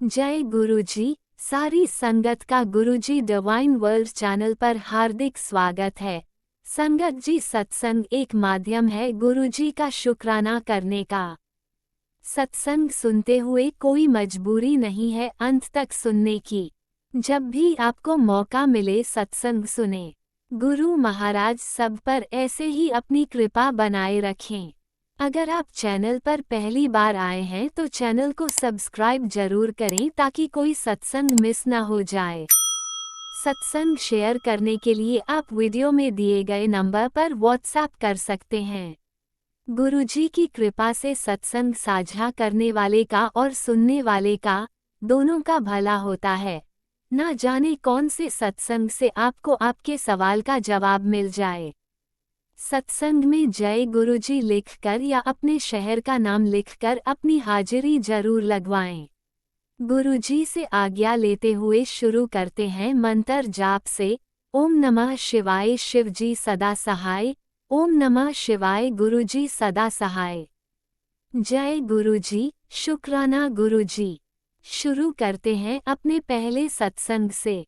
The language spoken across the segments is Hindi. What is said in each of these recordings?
जय गुरुजी। सारी संगत का गुरुजी डिवाइन वर्ल्ड चैनल पर हार्दिक स्वागत है। संगत जी, सत्संग एक माध्यम है गुरुजी का शुक्राना करने का। सत्संग सुनते हुए कोई मजबूरी नहीं है अंत तक सुनने की। जब भी आपको मौका मिले सत्संग सुने। गुरु महाराज सब पर ऐसे ही अपनी कृपा बनाए रखें। अगर आप चैनल पर पहली बार आए हैं तो चैनल को सब्सक्राइब जरूर करें ताकि कोई सत्संग मिस ना हो जाए। सत्संग शेयर करने के लिए आप वीडियो में दिए गए नंबर पर व्हाट्सएप कर सकते हैं। गुरुजी की कृपा से सत्संग साझा करने वाले का और सुनने वाले का, दोनों का भला होता है। ना जाने कौन से सत्संग से आपको आपके सवाल का जवाब मिल जाए। सत्संग में जय गुरुजी लिखकर या अपने शहर का नाम लिखकर अपनी हाजिरी जरूर लगवाएं। गुरुजी से आज्ञा लेते हुए शुरू करते हैं मंत्र जाप से। ओम नमः शिवाय शिवजी सदा सहाय। ओम नमः शिवाय गुरुजी सदा सहाय। जय गुरुजी, शुक्राना गुरुजी। शुरू करते हैं अपने पहले सत्संग से।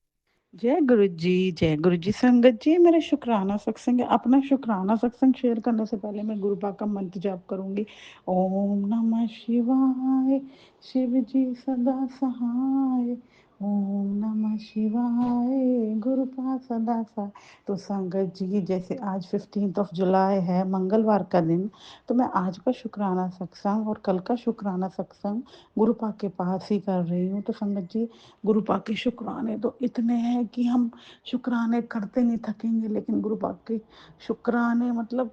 जय गुरु जी संगत जी। मेरा शुक्राना सत्संग है। अपना शुक्राना सत्संग शेयर करने से पहले मैं गुरु पाक का मंत्र जाप करूंगी। ओम नमः शिवाय शिव जी सदा सहाय। ओम नमः शिवाय गुरु पाक सदा सहाय। तो संगत जी, जैसे आज 15 जुलाई है, मंगलवार का दिन, तो मैं आज का शुक्राना सत्संग और कल का शुक्राना सत्संग गुरु पाक के पास ही कर रही हूँ। तो संगत जी, गुरु पाक के शुक्राने तो इतने हैं कि हम शुक्राने करते नहीं थकेंगे, लेकिन गुरु पाक के शुक्राने मतलब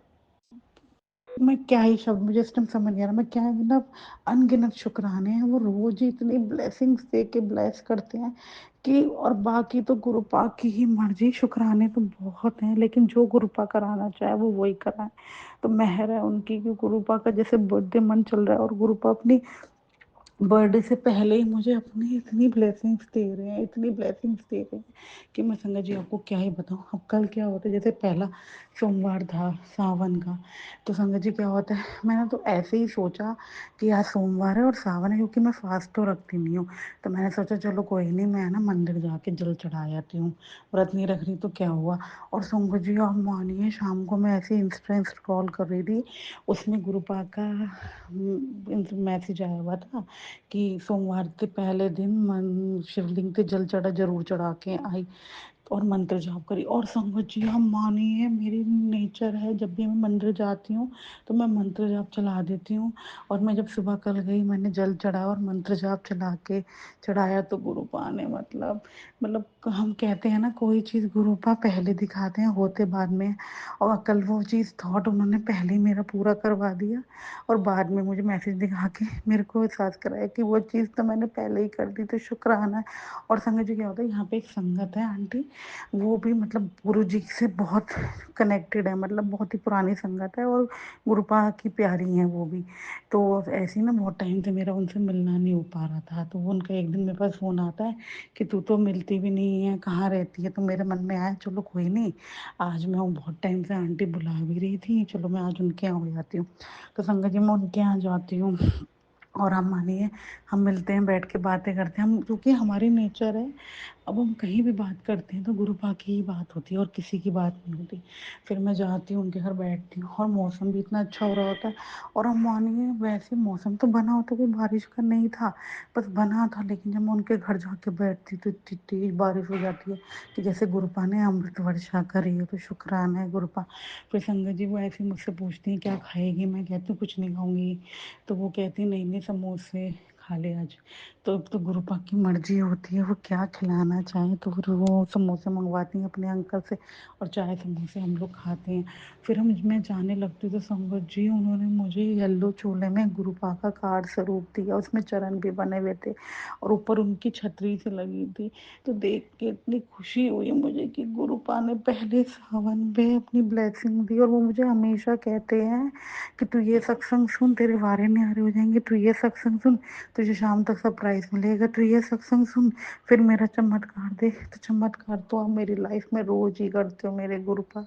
मैं क्या ही शब्द, मुझे इस टाइम समझ नहीं आ रहा मैं क्या, मतलब अनगिनत शुक्राने हैं। वो रोज ही इतनी ब्लेसिंग्स दे के ब्लेस करते हैं कि, और बाकी तो गुरु पाक की ही मर्जी। शुक्राने तो बहुत हैं, लेकिन जो गुरु पाक कराना चाहे वो वही कराए। तो मेहर है उनकी कि गुरु पाक का जैसे बर्थडे मन चल रहा है और गुरु पाक अपनी बर्थडे से पहले ही मुझे अपनी इतनी ब्लेसिंग्स दे रहे हैं, इतनी ब्लेसिंग्स दे रहे हैं कि मैं संगत जी आपको क्या ही बताऊं। अब कल क्या होता है, जैसे पहला सोमवार था सावन का, तो संगत जी क्या होता है, मैंने तो ऐसे ही सोचा कि आज सोमवार है और सावन है, क्योंकि मैं फास्ट तो रखती नहीं हूँ। तो मैंने सोचा चलो कोई नहीं, मैं ना मंदिर जाके जल चढ़ा आती हूँ, व्रत नहीं रख रही तो क्या हुआ। और संगत जी आप मानिए, शाम को मैं ऐसे इंस्टा स्क्रॉल कर रही थी, उसमें गुरु पाक का मैसेज आया हुआ था कि सोमवार के पहले दिन मन शिवलिंग पे जल चढ़ा जरूर चढ़ा के आई और मंत्र जाप करी। और संगत जी हम मानिए, मेरी नेचर है जब भी मैं मंदिर जाती हूँ तो मैं मंत्र जाप चला देती हूँ। और मैं जब सुबह कल गई, मैंने जल चढ़ाया और मंत्र जाप चला के चढ़ाया, तो गुरुपा ने मतलब हम कहते हैं ना, कोई चीज़ गुरुपा पहले दिखाते हैं होते बाद में। और कल वो चीज़ थॉट उन्होंने पहले ही मेरा पूरा करवा दिया और बाद में मुझे मैसेज दिखा के मेरे को एहसास कराया कि वो चीज़ तो मैंने पहले ही कर दी। तो शुक्राना है। और संगत जी क्या होता है, यहाँ पे एक संगत है आंटी, वो भी मतलब गुरु जी से बहुत कनेक्टेड है, मतलब बहुत ही पुरानी संगत है और गुरुपा की प्यारी हैं वो भी। तो ऐसे ही ना बहुत टाइम से मेरा उनसे मिलना नहीं हो पा रहा था, तो उनका एक दिन मेरे पास फ़ोन आता है कि तू तो मिलती भी नहीं है, कहाँ रहती है। तो मेरे मन में आया चलो कोई नहीं, आज मैं बहुत टाइम से आंटी बुला भी रही थी, चलो मैं आज उनके यहाँ हो जाती हूँ। तो संगत जी मैं उनके यहाँ जाती हूँ और आप मानिए, हम मिलते हैं, बैठ के बातें करते हैं हम, क्योंकि हमारी नेचर है। अब हम कहीं भी बात करते हैं तो गुरु पाक की ही बात होती है और किसी की बात नहीं होती। फिर मैं जाती हूँ उनके घर, बैठती हूँ और मौसम भी इतना अच्छा हो रहा होता है। और हम मानिए, वैसे मौसम तो बना होता, कोई बारिश का नहीं था, बस बना था, लेकिन जब मैं उनके घर जाके बैठती तो इतनी तेज बारिश हो जाती है कि जैसे गुरुपा ने अमृत वर्षा करी है। तो शुक्राना है गुरुपा। फिर संगत जी वो ऐसे मुझसे पूछती हैं क्या खाएगी, मैं कहती हूँ कुछ नहीं खाऊंगी। तो वो कहती नहीं नहीं समोसे खा ले आज। तो अब तो गुरु पाक की मर्जी होती है, वो क्या खिलाना चाहें। तो फिर वो समोसे मंगवाती हैं अपने अंकल से और चाय समोसे हम लोग खाते हैं। फिर हम मैं जाने लगती तो संगत जी उन्होंने मुझे येलो चोले में गुरु पाक का कार्ड स्वरूप दिया, उसमें चरण भी बने हुए थे और ऊपर उनकी छतरी से लगी थी। तो देख के इतनी खुशी हुई मुझे कि गुरु पाक ने पहले सावन में अपनी ब्लेसिंग दी। और वो मुझे हमेशा कहते हैं कि तू ये सत्संग सुन, तेरे वारे न्यारे हो जाएंगे, तू ये सत्संग सुन, तुझे शाम तक सरप्राइज मिलेगा, तो ये सत्संग सुन, फिर मेरा चमत्कार देख। तो चमत्कार तो आप मेरी लाइफ में रोज ही करते हो मेरे गुरुपा।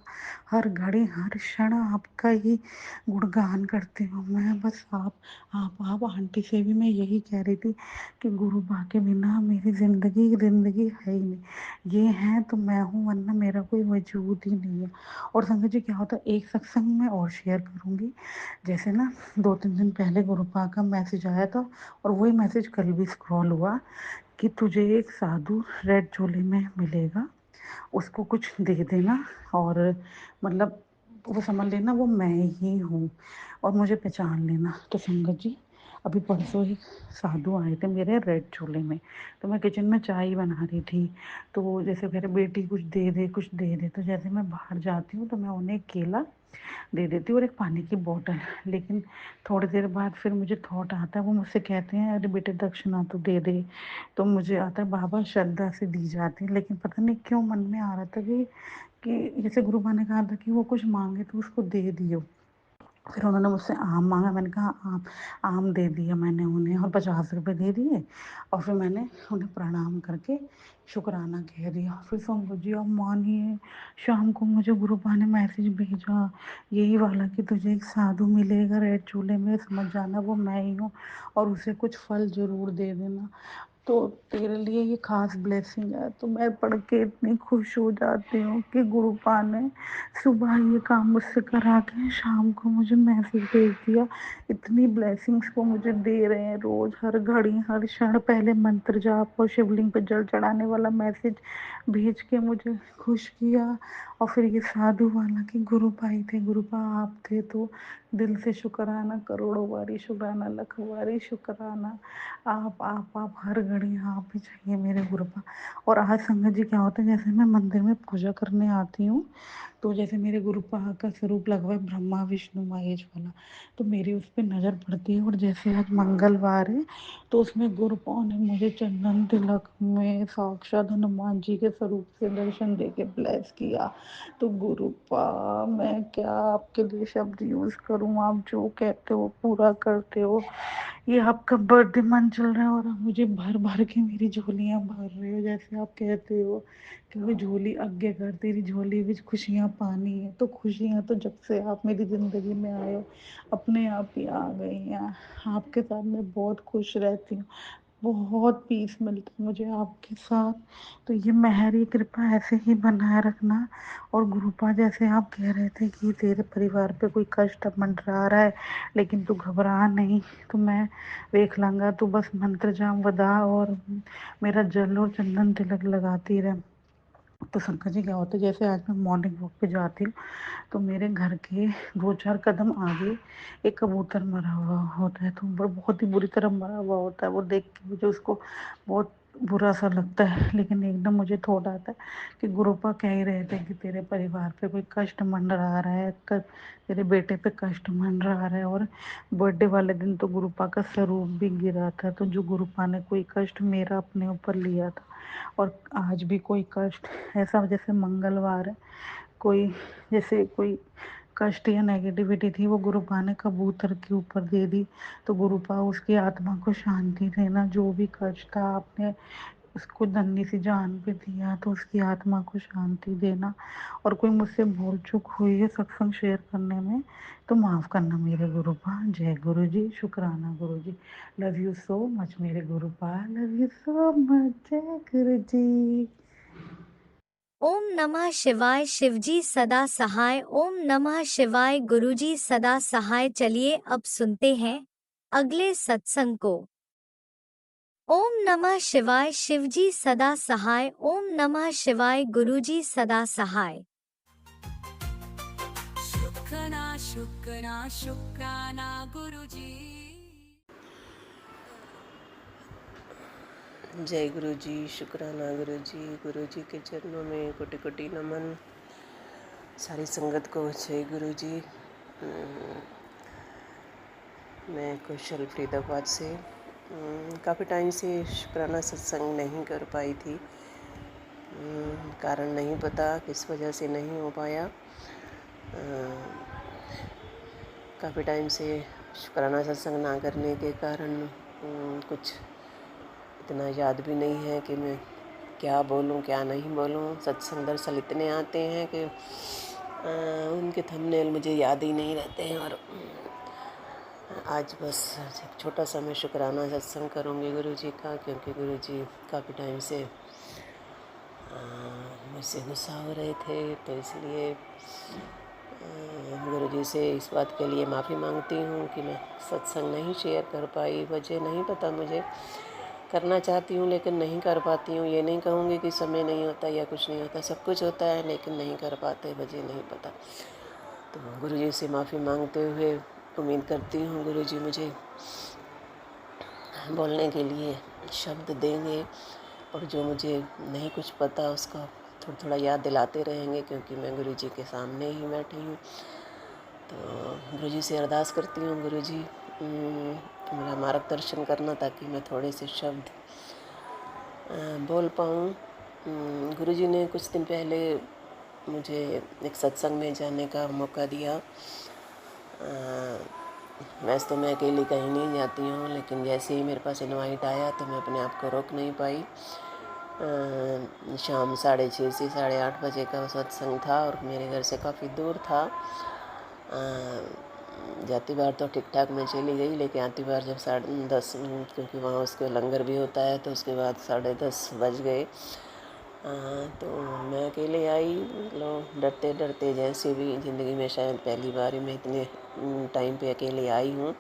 हर घड़ी हर क्षण आपका ही गुणगान करती हूँ मैं। बस आप आंटी से भी मैं यही कह रही थी कि गुरुपा के बिना मेरी जिंदगी है ही नहीं। ये है तो मैं हूँ, वरना मेरा कोई वजूद ही नहीं है। और संगत जी क्या होता है, एक सत्संग में और शेयर करूँगी। जैसे ना 2-3 दिन पहले गुरुपा का मैसेज आया था, और वही मैसेज कल भी स्क्रॉल हुआ कि तुझे एक साधु रेड चोली में मिलेगा, उसको कुछ दे देना, और मतलब वो समझ लेना वो मैं ही हूँ, और मुझे पहचान लेना। तो संगत जी अभी परसों ही साधु आए थे मेरे रेड चोले में। तो मैं किचन में चाय बना रही थी, तो जैसे मेरे बेटी कुछ दे दे कुछ दे दे, तो जैसे मैं बाहर जाती हूँ तो मैं उन्हें केला दे देती हूँ और एक पानी की बोतल। लेकिन थोड़ी देर बाद फिर मुझे थॉट आता है, वो मुझसे कहते हैं अरे बेटे दक्षिणा तो दे दे। तो मुझे आता है बाबा श्रद्धा से दी जाती है, लेकिन पता नहीं क्यों मन में आ रहा था कि जैसे गुरु माँ ने कहा था कि वो कुछ मांगे तो उसको दे दियो। फिर उन्होंने मुझसे आम मांगा, मैंने कहा आम दे दिया मैंने उन्हें, और 50 रुपये दे दिए, और फिर मैंने उन्हें प्रणाम करके शुक्राना कह दिया। फिर संगत जी आप मानिए, शाम को मुझे गुरुपा ने मैसेज भेजा यही वाला कि तुझे एक साधु मिलेगा रेड चूल्हे में, समझ जाना वो मैं ही हूँ, और उसे कुछ फल जरूर दे देना, तो तेरे लिए ये खास ब्लेसिंग है। तो मैं पढ़ के इतनी खुश हो जाती हूँ कि गुरुपा ने सुबह ये काम मुझसे करा के शाम को मुझे मैसेज भेज दिया। इतनी ब्लेसिंग्स को मुझे दे रहे हैं रोज, हर घड़ी हर क्षण। पहले मंत्र जाप और शिवलिंग पे जल चढ़ाने वाला मैसेज भेज के मुझे खुश किया, और फिर ये साधु वाला कि गुरुपा ही थे, गुरुपा आप थे, तो दिल से शुक्राना, करोड़ों बारी शुक्राना, लाख बारी शुक्राना। आप हर घड़ी आप ही चाहिए मेरे गुरुपा। और आज संगत जी क्या होता है, जैसे मैं मंदिर में पूजा करने आती हूँ, तो जैसे मेरे गुरुपा का स्वरूप लगा हुआ है ब्रह्मा विष्णु महेश वाला, तो मेरी उस पर नज़र पड़ती है। और जैसे आज मंगलवार है, तो उसमें गुरुपा ने मुझे चंदन तिलक में साक्षात हनुमान जी के स्वरूप से दर्शन दे के ब्लेस किया। तो गुरुपा मैं क्या आपके लिए शब्द यूज़ करूँ, आप जो कहते हो पूरा करते हो। ये आपका बर्थडे मंथ चल रहा है और आप मुझे भर भर के मेरी झोलियाँ भर रहे हो, जैसे आप कहते हो कि वो झोली आगे कर, तेरी झोली में खुशियाँ पानी है। तो खुशियाँ तो जब से आप मेरी ज़िंदगी में आए हो अपने आप ही आ गई हैं। आपके साथ मैं बहुत खुश रहती हूँ, बहुत पीस मिलता है मुझे आपके साथ। तो ये मेहर ये कृपा ऐसे ही बनाए रखना। और गुरुपा जैसे आप कह रहे थे कि तेरे परिवार पे कोई कष्ट मंडरा रहा है, लेकिन तू घबरा नहीं, तो मैं देख लांगा, तू बस मंत्र जाम बता और मेरा जल और चंदन तिलक लगाती रहे। तो शंकर जी क्या होता है, जैसे आज मैं मॉर्निंग वॉक पे जाती हूँ, तो मेरे घर के 2-4 कदम आगे एक कबूतर मरा हुआ होता है, तो बहुत ही बुरी तरह मरा हुआ होता है। वो देख के मुझे उसको बहुत बुरा सा लगता है, लेकिन एकदम मुझे थॉट आता है कि गुरुपा कह ही रहे थे कि तेरे परिवार पे कोई कष्ट मंडरा रहा है, तेरे बेटे पे कष्ट मंडरा रहा है। और बर्थडे वाले दिन तो गुरुपा का स्वरूप भी गिरा था, तो जो गुरुपा ने कोई कष्ट मेरा अपने ऊपर लिया था, और आज भी कोई कष्ट ऐसा, जैसे मंगलवार है, कोई जैसे कोई कष्ट या नेगेटिविटी थी, वो गुरुपा ने कबूतर के ऊपर दे दी। तो गुरुपा उसकी आत्मा को शांति देना, जो भी कष्ट था आपने उसको नन्ही सी जान पे दिया, तो उसकी आत्मा को शांति देना। और कोई मुझसे भूल चूक हुई है सत्संग शेयर करने में, तो माफ़ करना मेरे गुरुपा। जय गुरु जी, शुक्राना गुरु जी, लव यू सो मच मेरे गुरुपा, लव यू सो मच, जय गुरु जी। ओम नमः शिवाय, शिवजी सदा सहाय। ओम नमः शिवाय, गुरुजी सदा सहाय। चलिए अब सुनते हैं अगले सत्संग को। ओम नमः शिवाय, शिवजी सदा सहाय। ओम नमः शिवाय, गुरुजी सदा सहाय। शुक्राना शुक्राना शुक्राना गुरुजी। जय गुरु जी, शुक्राना गुरु जी के चरणों में कोटि कोटि नमन। सारी संगत को जय गुरु जी। मैं कुशल फरीदाबाद से काफ़ी टाइम से शुक्राना सत्संग नहीं कर पाई थी, कारण नहीं पता, किस वजह से नहीं हो पाया। काफ़ी टाइम से शुक्राना सत्संग ना करने के कारण कुछ इतना याद भी नहीं है कि मैं क्या बोलूं क्या नहीं बोलूं। सत्संग दरअसल इतने आते हैं कि उनके थंबनेल मुझे याद ही नहीं रहते हैं। और आज बस एक छोटा सा मैं शुक्राना सत्संग करूँगी गुरुजी का, क्योंकि गुरुजी काफ़ी टाइम से मुझसे गुस्सा हो रहे थे, तो इसलिए गुरुजी से इस बात के लिए माफ़ी मांगती हूँ कि मैं सत्संग नहीं शेयर कर पाई। वजह नहीं पता मुझे, करना चाहती हूँ लेकिन नहीं कर पाती हूँ। ये नहीं कहूँगी कि समय नहीं होता या कुछ नहीं होता, सब कुछ होता है लेकिन नहीं कर पाते, वजह नहीं पता। तो गुरुजी से माफ़ी मांगते हुए उम्मीद करती हूँ गुरुजी मुझे बोलने के लिए शब्द देंगे, और जो मुझे नहीं कुछ पता उसका थोड़ा थोड़ा याद दिलाते रहेंगे, क्योंकि मैं गुरुजी के सामने ही बैठी हूँ। तो गुरुजी से अरदास करती हूँ, गुरुजी मेरा मार्गदर्शन करना ताकि मैं थोड़े से शब्द बोल पाऊँ। गुरुजी ने कुछ दिन पहले मुझे एक सत्संग में जाने का मौका दिया। वैसे तो मैं अकेली कहीं नहीं जाती हूँ, लेकिन जैसे ही मेरे पास इनवाइट आया तो मैं अपने आप को रोक नहीं पाई। शाम 6:30 से 8:30 बजे का सत्संग था और मेरे घर से काफ़ी दूर था। जाती बार तो ठीक ठाक मैं चली गई, लेकिन आती बार जब 10:30, क्योंकि वहाँ उसके लंगर भी होता है, तो उसके बाद 10:30 बज गए। तो मैं अकेले आई, मतलब डरते डरते, जैसे भी ज़िंदगी में शायद पहली बार ही मैं इतने टाइम पे अकेले आई हूँ।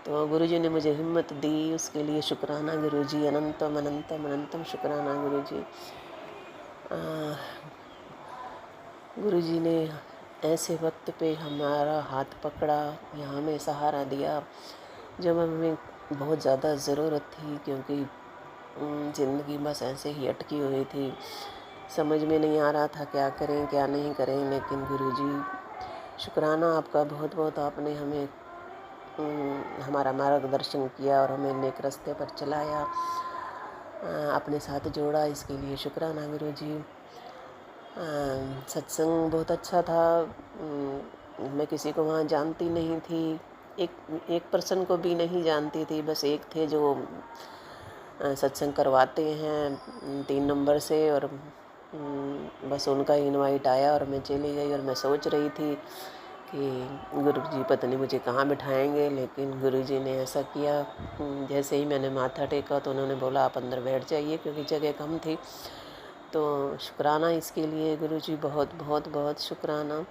तो गुरुजी ने मुझे हिम्मत दी, उसके लिए शुक्राना गुरुजी, अनंतम अनंतम अनंतम शुक्राना गुरुजी। गुरुजी ने ऐसे वक्त पे हमारा हाथ पकड़ा या हमें सहारा दिया जब हमें बहुत ज़्यादा ज़रूरत थी, क्योंकि ज़िंदगी बस ऐसे ही अटकी हुई थी। समझ में नहीं आ रहा था क्या करें क्या नहीं करें। लेकिन गुरुजी शुक्राना आपका बहुत बहुत, आपने हमें हमारा मार्गदर्शन किया और हमें नेक रास्ते पर चलाया, अपने साथ जोड़ा, इसके लिए शुक्राना गुरुजी। सत्संग बहुत अच्छा था। मैं किसी को वहाँ जानती नहीं थी, एक पर्सन को भी नहीं जानती थी, बस एक थे जो सत्संग करवाते हैं 3 नंबर से, और बस उनका इनवाइट आया और मैं चली गई। और मैं सोच रही थी कि गुरुजी पता नहीं मुझे कहाँ बिठाएंगे, लेकिन गुरुजी ने ऐसा किया, जैसे ही मैंने माथा टेका तो उन्होंने बोला आप अंदर बैठ जाइए, क्योंकि जगह कम थी। तो शुक्राना इसके लिए गुरुजी, बहुत बहुत बहुत शुक्राना।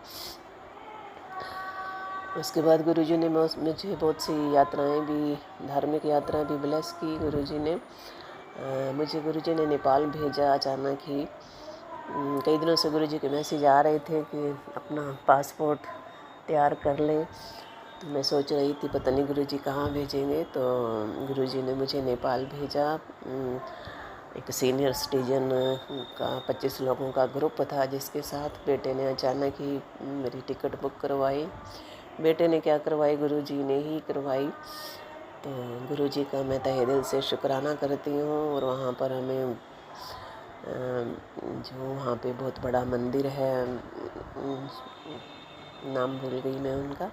उसके बाद गुरुजी ने मुझे बहुत सी यात्राएं भी, धार्मिक यात्राएं भी ब्लेस की गुरुजी ने। मुझे गुरुजी ने नेपाल भेजा अचानक ही। कई दिनों से गुरुजी के मैसेज आ रहे थे कि अपना पासपोर्ट तैयार कर ले, तो मैं सोच रही थी पता नहीं गुरुजी कहाँ भेजेंगे। तो गुरुजी ने मुझे नेपाल भेजा। एक सीनियर सिटीजन का 25 लोगों का ग्रुप था, जिसके साथ बेटे ने अचानक ही मेरी टिकट बुक करवाई। बेटे ने क्या करवाई, गुरुजी ने ही करवाई। तो गुरुजी का मैं तहे दिल से शुक्राना करती हूँ। और वहाँ पर हमें जो वहाँ पे बहुत बड़ा मंदिर है, नाम भूल गई मैं उनका,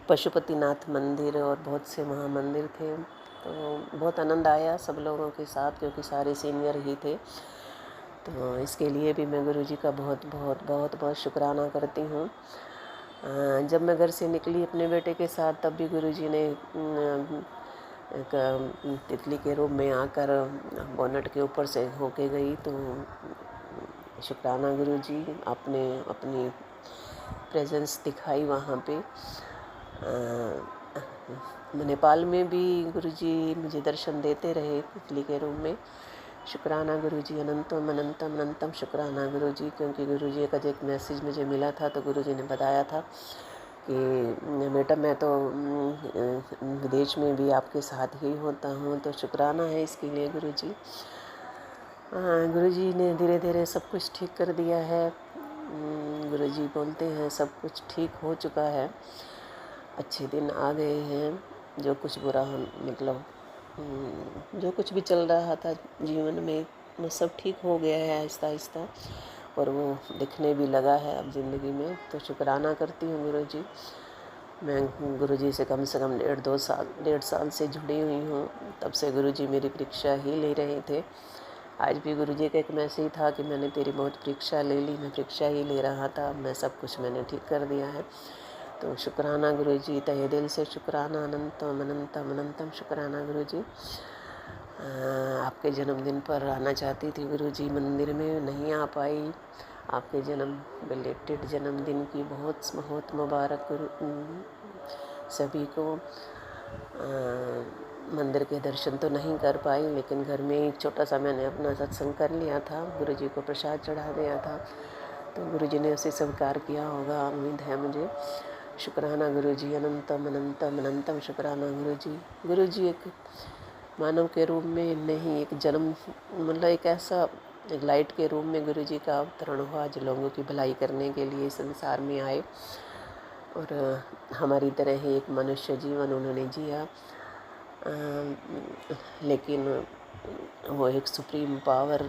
पशुपतिनाथ मंदिर, और बहुत से वहाँ मंदिर थे। तो बहुत आनंद आया सब लोगों के साथ, क्योंकि सारे सीनियर ही थे। तो इसके लिए भी मैं गुरुजी का बहुत बहुत बहुत बहुत शुक्राना करती हूँ। जब मैं घर से निकली अपने बेटे के साथ, तब भी गुरुजी ने एक तितली के रूप में आकर बोनट के ऊपर से होके गई। तो शुक्राना गुरुजी, आपने अपनी प्रेजेंस दिखाई वहाँ पे। नेपाल में भी गुरुजी मुझे दर्शन देते रहे तितली के रूप में। शुक्राना गुरुजी, अनंतम अनंतम अनंतम शुक्राना गुरुजी, क्योंकि गुरुजी का एक मैसेज मुझे मिला था, तो गुरुजी ने बताया था कि बेटा मैं तो विदेश में भी आपके साथ ही होता हूँ। तो शुक्राना है इसके लिए गुरुजी। गुरुजी ने धीरे धीरे सब कुछ ठीक कर दिया है। गुरुजी बोलते हैं सब कुछ ठीक हो चुका है, अच्छे दिन आ गए हैं। जो कुछ बुरा मतलब जो कुछ भी चल रहा था जीवन में, वो सब ठीक हो गया है आहिस्ता आहिस्ता, और वो दिखने भी लगा है अब ज़िंदगी में। तो शुक्राना करती हूँ गुरुजी। मैं गुरुजी से कम 1.5 साल से जुड़ी हुई हूँ। तब से गुरुजी मेरी परीक्षा ही ले रहे थे। आज भी गुरुजी का एक मैसेज था कि मैंने तेरी बहुत परीक्षा ले ली, मैं परीक्षा ही ले रहा था, मैं सब कुछ मैंने ठीक कर दिया है। तो शुक्राना गुरुजी, तहे दिल से शुक्राना, अनंतम अनंतम अनंतम शुक्राना गुरुजी। आपके जन्मदिन पर आना चाहती थी गुरुजी, मंदिर में नहीं आ पाई। आपके बिलेटेड जन्मदिन की बहुत बहुत मुबारक सभी को। मंदिर के दर्शन तो नहीं कर पाई, लेकिन घर में एक छोटा सा मैंने अपना सत्संग कर लिया था, गुरुजी को प्रसाद चढ़ा दिया था, तो गुरुजी ने उसे स्वीकार किया होगा, उम्मीद है मुझे। शुक्राना गुरुजी, अनंतम अनंतम अनंतम शुक्राना गुरुजी। गुरुजी एक मानव के रूप में नहीं, एक जन्म एक ऐसा एक लाइट के रूप में गुरुजी का अवतरण हुआ, जो लोगों की भलाई करने के लिए संसार में आए और हमारी तरह ही एक मनुष्य जीवन उन्होंने जिया। लेकिन वो एक सुप्रीम पावर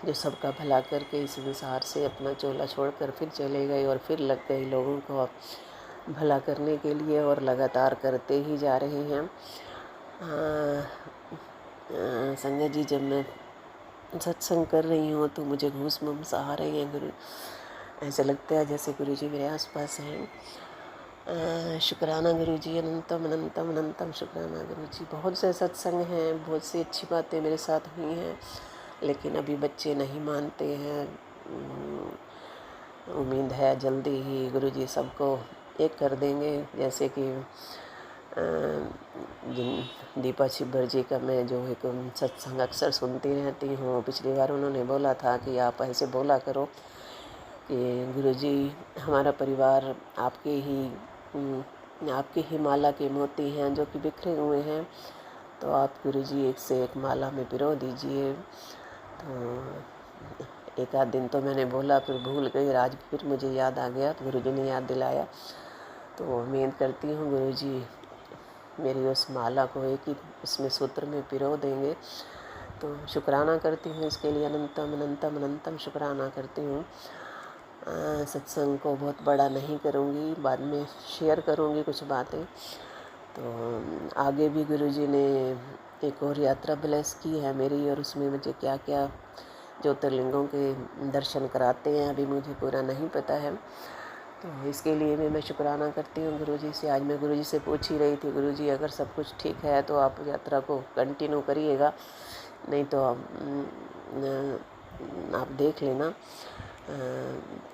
जो सबका भला करके इस संसार से अपना चोला छोड़कर फिर चले गए और फिर लग गए लोगों को भला करने के लिए, और लगातार करते ही जा रहे हैं। संगत जी, जब मैं सत्संग कर रही हूँ तो मुझे घूस-बम्स आ रही हैं गुरु, ऐसा लगता है जैसे गुरुजी मेरे आसपास हैं। शुक्राना गुरुजी, अनंतम अनंतम अनंतम शुक्राना गुरुजी। बहुत से सत्संग हैं, बहुत सी अच्छी बातें मेरे साथ हुई हैं, लेकिन अभी बच्चे नहीं मानते हैं। उम्मीद है जल्दी ही गुरुजी सबको एक कर देंगे। जैसे कि दीपा छिब्बर जी का मैं जो एक सत्संग अक्सर सुनती रहती हूँ, पिछली बार उन्होंने बोला था कि आप ऐसे बोला करो कि गुरुजी हमारा परिवार आपके ही माला के मोती हैं जो कि बिखरे हुए हैं, तो आप गुरुजी एक से एक माला में पिरो दीजिए। तो एक आध दिन तो मैंने बोला, फिर भूल गई, आज फिर मुझे याद आ गया, तो गुरुजी ने याद दिलाया। तो उम्मीद करती हूँ गुरुजी मेरी उस माला को एक ही उसमें सूत्र में पिरो देंगे। तो शुक्राना करती हूँ इसके लिए, अनंतम अनंतम अनंतम शुक्राना करती हूँ। सत्संग को बहुत बड़ा नहीं करूँगी, बाद में शेयर करूँगी कुछ बातें। तो आगे भी गुरुजी ने एक और यात्रा ब्लेस की है मेरी, और उसमें मुझे क्या क्या ज्योतिर्लिंगों के दर्शन कराते हैं अभी मुझे पूरा नहीं पता है। तो इसके लिए भी मैं शुक्राना करती हूँ गुरुजी से। आज मैं गुरुजी से पूछ ही रही थी, गुरुजी अगर सब कुछ ठीक है तो आप यात्रा को कंटिन्यू करिएगा, नहीं तो आप देख लेना।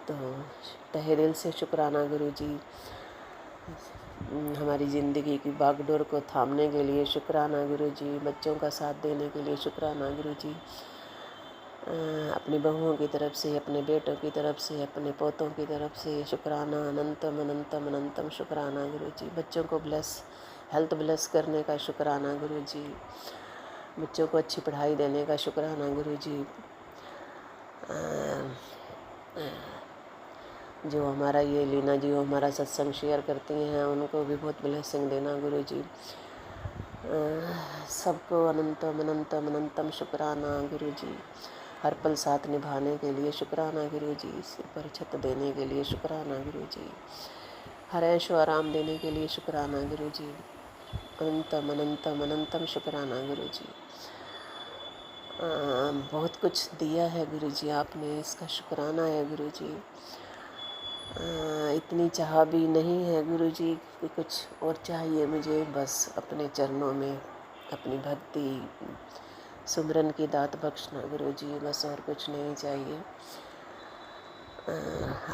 तो तहे दिल से शुक्राना गुरुजी, हमारी ज़िंदगी की बागडोर को थामने के लिए शुक्राना गुरुजी, बच्चों का साथ देने के लिए शुक्राना गुरुजी, अपनी बहुओं की तरफ से, अपने बेटों की तरफ से, अपने पोतों की तरफ से शुक्राना, अनंतम अनंतम अनंतम शुक्राना गुरुजी। बच्चों को हेल्थ ब्लेस करने का शुक्राना गुरुजी, बच्चों को अच्छी पढ़ाई देने का शुक्राना गुरुजी। जो हमारा ये लीना जी हमारा सत्संग शेयर करती हैं, उनको भी बहुत ब्लेसिंग देना गुरुजी। सबको अनंतम अनंतम अनंतम शुक्राना गुरुजी। हर पल साथ निभाने के लिए शुक्राना गुरुजी, सिर पर छत देने के लिए शुक्राना गुरुजी, हर ऐशो आराम देने के लिए शुक्राना गुरुजी। अनंतम अनंतम अनंतम शुक्राना गुरुजी। बहुत कुछ दिया है गुरुजी आपने, इसका शुक्राना है गुरुजी। इतनी चाह भी नहीं है गुरुजी कि कुछ और चाहिए मुझे, बस अपने चरणों में अपनी भक्ति सुमरन की दात बख्शना गुरुजी, बस और कुछ नहीं चाहिए।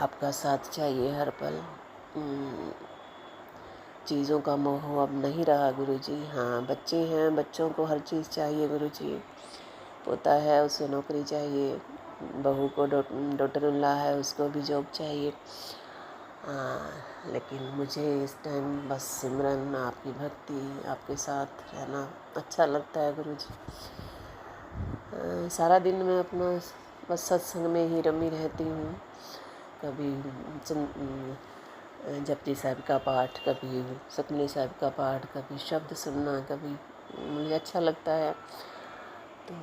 आपका साथ चाहिए हर पल। चीज़ों का मोह अब नहीं रहा गुरुजी। हाँ, बच्चे हैं, बच्चों को हर चीज़ चाहिए गुरुजी। पोता है, उसे नौकरी चाहिए, बहू को डॉटर-इन-लॉ है, उसको भी जॉब चाहिए। लेकिन मुझे इस टाइम बस सिमरन, आपकी भक्ति, आपके साथ रहना अच्छा लगता है गुरुजी। सारा दिन मैं अपना बस सत्संग में ही रमी रहती हूँ। कभी जपजी साहब का पाठ, कभी सतमनी साहब का पाठ, कभी शब्द सुनना, कभी मुझे अच्छा लगता है। तो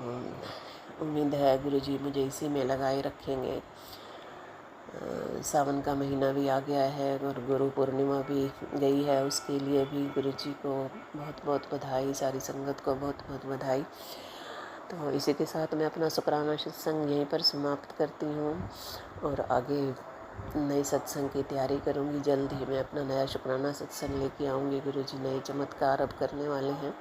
उम्मीद है गुरुजी मुझे इसी में लगाए रखेंगे। सावन का महीना भी आ गया है और गुरु पूर्णिमा भी गई है, उसके लिए भी गुरु जी को बहुत बहुत बधाई, सारी संगत को बहुत बहुत बधाई। तो इसी के साथ मैं अपना शुक्राना सत्संग यहीं पर समाप्त करती हूँ और आगे नए सत्संग की तैयारी करूँगी। जल्द ही मैं अपना नया शुक्राना सत्संग लेके आऊँगी। गुरु जी नए चमत्कार अब करने वाले हैं।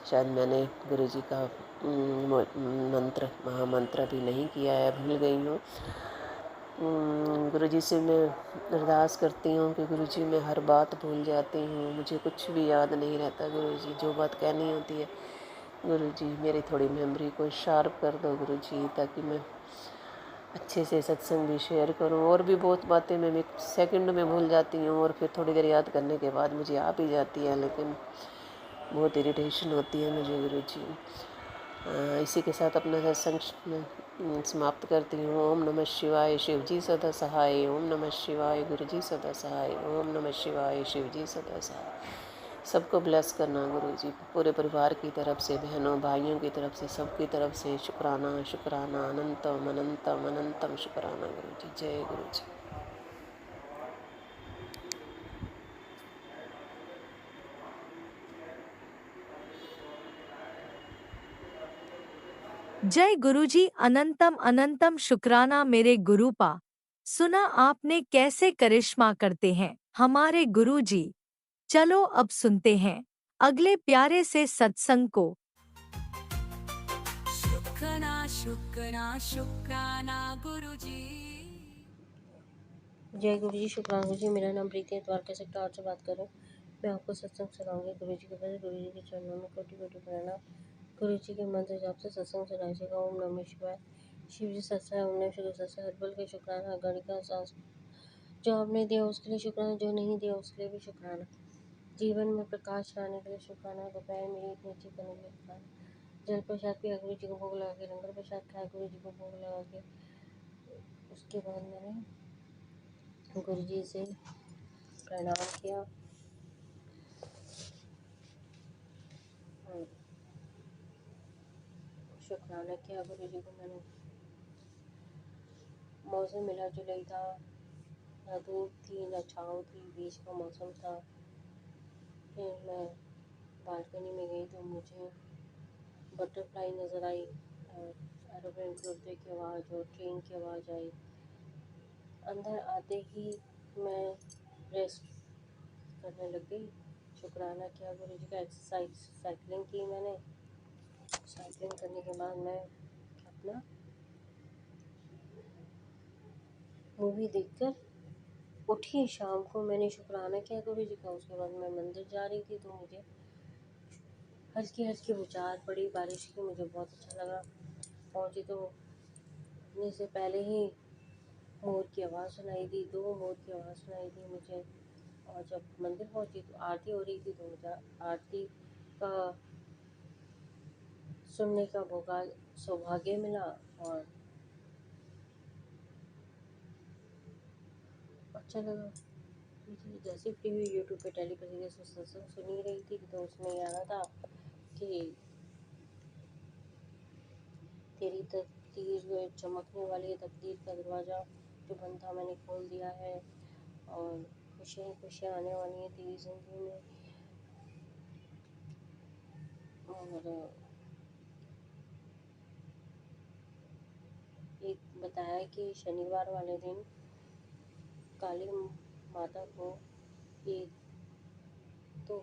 शायद मैंने गुरु जी का मंत्र महामंत्र अभी नहीं किया है, भूल गई हूँ। गुरु जी से मैं अरदास करती हूँ कि गुरु जी मैं हर बात भूल जाती हूँ, मुझे कुछ भी याद नहीं रहता। गुरु जी जो बात कहनी होती है, गुरु जी मेरी थोड़ी मेमोरी को शार्प कर दो गुरु जी, ताकि मैं अच्छे से सत्संग भी शेयर करूं। और भी बहुत बातें मैं एक सेकंड में भूल जाती हूँ और फिर थोड़ी देर याद करने के बाद मुझे आ भी जाती है, लेकिन बहुत इरिटेशन होती है मुझे गुरु जी। इसी के साथ अपना सत्संग समाप्त करती हूँ। ओम नमः शिवाय, शिव जी सदा सहाय। ओम नमः शिवाय, गुरु जी सदा सहाय। ओम नमः शिवाय, शिव जी सदा सहाय। सबको ब्लेस करना गुरु जी, पूरे परिवार की तरफ से, बहनों भाइयों की तरफ से, सबकी तरफ से शुक्राना शुक्राना, अनंतम अनंतम अनंतम शुक्राना गुरु जी। जय गुरु जी। जय गुरुजी, अनंतम अनंतम शुक्राना मेरे गुरुपा। सुना आपने कैसे करिश्मा करते हैं हमारे गुरुजी। चलो अब सुनते हैं अगले प्यारे से सत्संग को। शुक्राना शुक्राना शुक्राना गुरुजी। जय गुरु जी, शुक्राना गुरु जी। मेरा नाम प्रीति है, द्वारका सेक्टर 8 से बात कर रहा हूँ। मैं आपको सत्संग सुनाऊंगी। गुरु जी के पास गुरु जी के चरणों में कोटि कोटि प्रणाम। गुरु जी के मंत्र जाप से सत्संग सुनाई सेगा। ओम नमः शिवाय, शिव जी सत्संग, ओम नमः शिवाय सत्संग। हर पल के शुक्राना, गणिका सांस जो आपने दिया उसके लिए शुक्राना, जो नहीं दिया उसके लिए भी शुक्राना। जीवन में प्रकाश लाने के लिए शुक्राना, दोपहर मेरी एक नीचे करने के लिए शुक्राना। जल प्रसाद पिया गुरु जी को भोग लगा के, लंगर प्रसाद खाया गुरु जी को भोग लगा के, उसके बाद मैंने गुरु जी से प्रणाम किया और शुक्राना किया गुरु जी को। मैंने मौसम मिला जुलाई था, ना धूप थी ना छाँव थी, बीच का मौसम था। फिर मैं बालकनी में गई तो मुझे बटरफ्लाई नज़र आई और एरोप्लेन के उड़ने की आवाज़ और ट्रेन की आवाज़ आई। अंदर आते ही मैं रेस्ट करने लग गई। शुक्राना किया गुरु जी का। एक्सरसाइज साइकिलिंग की मैंने। साइकिलिंग करने के बाद मैं अपना मूवी देखकर उठी। शाम को मैंने शुक्राना किया गुरु जी का। उसके बाद मैं मंदिर जा रही थी तो मुझे हल्की हल्की बौछार पड़ी बारिश की, मुझे बहुत अच्छा लगा। पहुंची तो उठने से पहले ही मोर की आवाज़ सुनाई दी, 2 मोर की आवाज़ सुनाई दी मुझे। और जब मंदिर पहुंची तो आरती हो रही थी तो मुझे आरती का सुनने का सौभाग्य मिला और अच्छा लगा। मुझे जैसे फ्री हुई यूट्यूब पे टेलीपैथी से सत्संग सुनी रही थी तो उसमें ये आ रहा था कि तेरी तकदीर चमकने वाली है, तकदीर का दरवाज़ा जो बंद था मैंने खोल दिया है और खुशियाँ खुशियाँ आने वाली हैं तेरी ज़िंदगी में। और एक बताया कि शनिवार वाले दिन काली माता को एक तो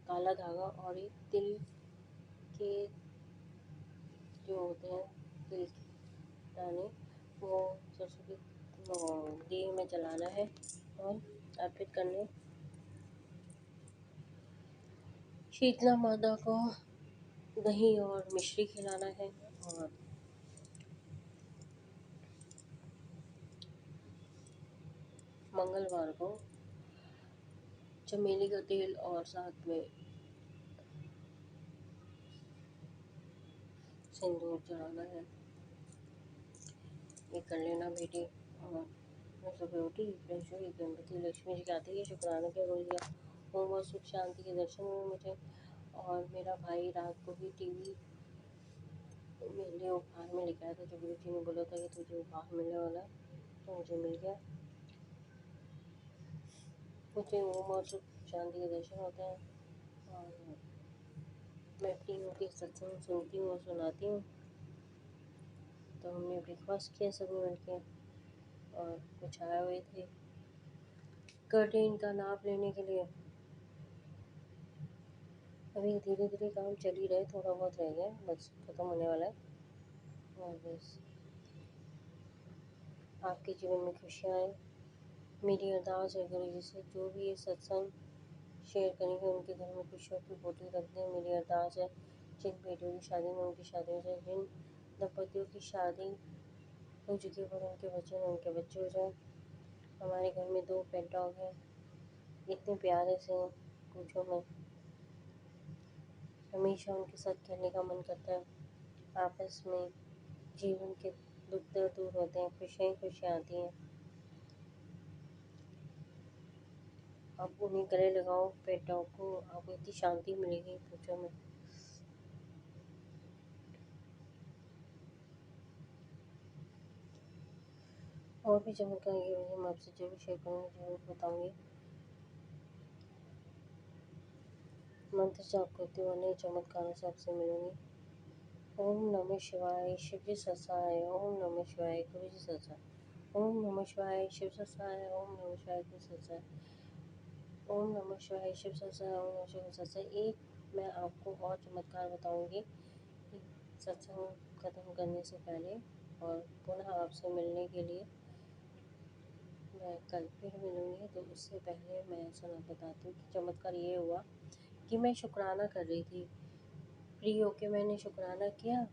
काला धागा और एक तिल के जो होते हैं तिल के दाने, वो सरसों के दिए में जलाना है और अर्पित करने। शीतला माता को दही और मिश्री खिलाना है और मंगलवार को चमेली का तेल और साथ में सिंदूर चढ़ाना है। ये कर लेना बेटी। और मैं सुबह उठी, फ्रेश हुई, गणपति लक्ष्मी जी की आती है, शुक्राना किया गुरु जी का। ओम और सुख शांति के दर्शन हुए मुझे। और मेरा भाई रात को भी टीवी मेरे लिए उपहार में लेकर आया था, जो गुरु जी ने बोला था कि तुझे उपहार मिलने वाला है, तो मुझे मिल गया। मुझे ओम और सुख शांति के दर्शन होते हैं, और मैं फ्री होती सत्संग सुनती हूँ और सुनाती हूँ। तो हमने ब्रेकफास्ट किया सब मिलके, और कुछ आए हुए थे कर्टेन का नाप लेने के लिए। अभी धीरे धीरे काम चल ही रहा है, थोड़ा बहुत रह गया, बस खत्म होने वाला है। और बस आपके जीवन में खुशियाँ आए, मेरी अरदास है गुरु जी से। जो भी ये सत्संग शेयर करेंगे उनके घर में खुशियों की फोटो रख दें, मेरी अरदास है। जिन बेटियों की शादी में उनकी शादी हो जाए, जिन दंपतियों की शादी हो चुकी है पर उनके बच्चे हैं उनके बच्चे हो जाए। हमारे घर में 2 पेट डॉग हैं, इतने प्यारे से हैं, पूछो मत। हमेशा उनके साथ खेलने का मन करता है। आपस में जीवन के दुख दर्द दूर होते हैं, खुशियाँ ही खुशियाँ आती हैं। आप उन्हें गले लगाओ पेट डॉग को, आपको इतनी शांति मिलेगी, पूछो मत। और भी चमत्कार ये मुझे मैं आपसे जरूर शेयर करूँगी, जरूर बताऊँगी। मंत्र जाप करते हुए नए चमत्कारों से आपसे मिलूंगी। ओम नमः शिवाय, शिव जी सत्साय। ओम नमः शिवाय, गुरु जी सत्साय। ओम नमः शिवाय, शिव सत्साय। ओम नमः शिवाय, गुरु सत्साय। ओम नमः शिवाय, शिव सत्साय। ओम नमः शिवाय सत्साय। एक मैं आपको और चमत्कार बताऊंगी कि सत्संग खत्म करने से पहले, और पुनः आपसे मिलने के लिए मैं कल फिर मिलूंगी। तो उससे पहले मैं ऐसा बताती हूँ कि चमत्कार ये हुआ कि मैं शुक्राना कर रही थी, फ्री होके मैंने शुक्राना किया।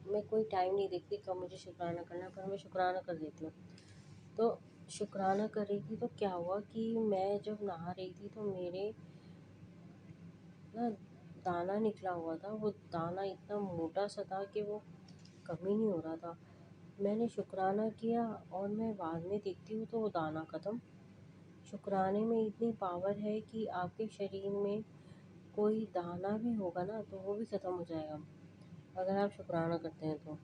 मैं कोई टाइम नहीं देखती कब मुझे शुक्राना करना, पर मैं शुक्राना कर देती हूँ। तो शुक्राना कर रही थी तो क्या हुआ कि मैं जब नहा रही थी तो मेरे ना दाना निकला हुआ था। वो दाना इतना मोटा सा था कि वो कम ही नहीं हो रहा था। मैंने शुक्राना किया और मैं बाद में देखती हूँ तो वो दाना ख़त्म। शुक्राने में इतनी पावर है कि आपके शरीर में कोई दाना भी होगा ना तो वो भी ख़त्म हो जाएगा अगर आप शुक्राना करते हैं तो।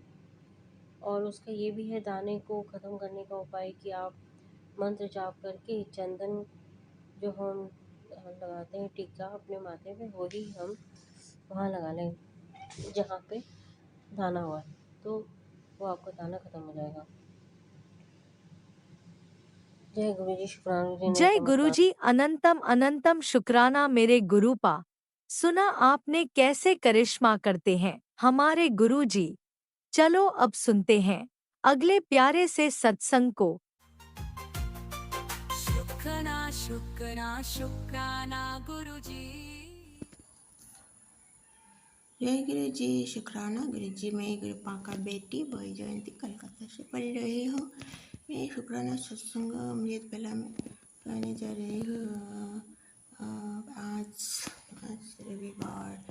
और उसका ये भी है दाने को ख़त्म करने का उपाय कि आप मंत्र जाप करके चंदन जो हम लगाते हैं टीका अपने माथे पे, वही हम वहाँ लगा लें जहाँ पे दाना हुआ है, तो वो आपका दाना ख़त्म हो जाएगा। जय गुरु जी, शुक्राना गुरु जी ने जय चमत्कार। गुरुजी, अनंतम अनंतम शुक्राना मेरे गुरुपा। सुना आपने कैसे करिश्मा करते हैं हमारे गुरुजी। चलो अब सुनते हैं अगले प्यारे से सत्संग को। शुक्राना शुक्राना शुक्राना गुरुजी। जय गुरु जी, शुक्राना गुरु जी। मैं गुरुपा का बेटी बॉय जयंती कलकत्ता से पढ़ रही हूँ। मैं शुक्राना सत्संग अमृत बेला में करने जा रही हूँ। आज रविवार,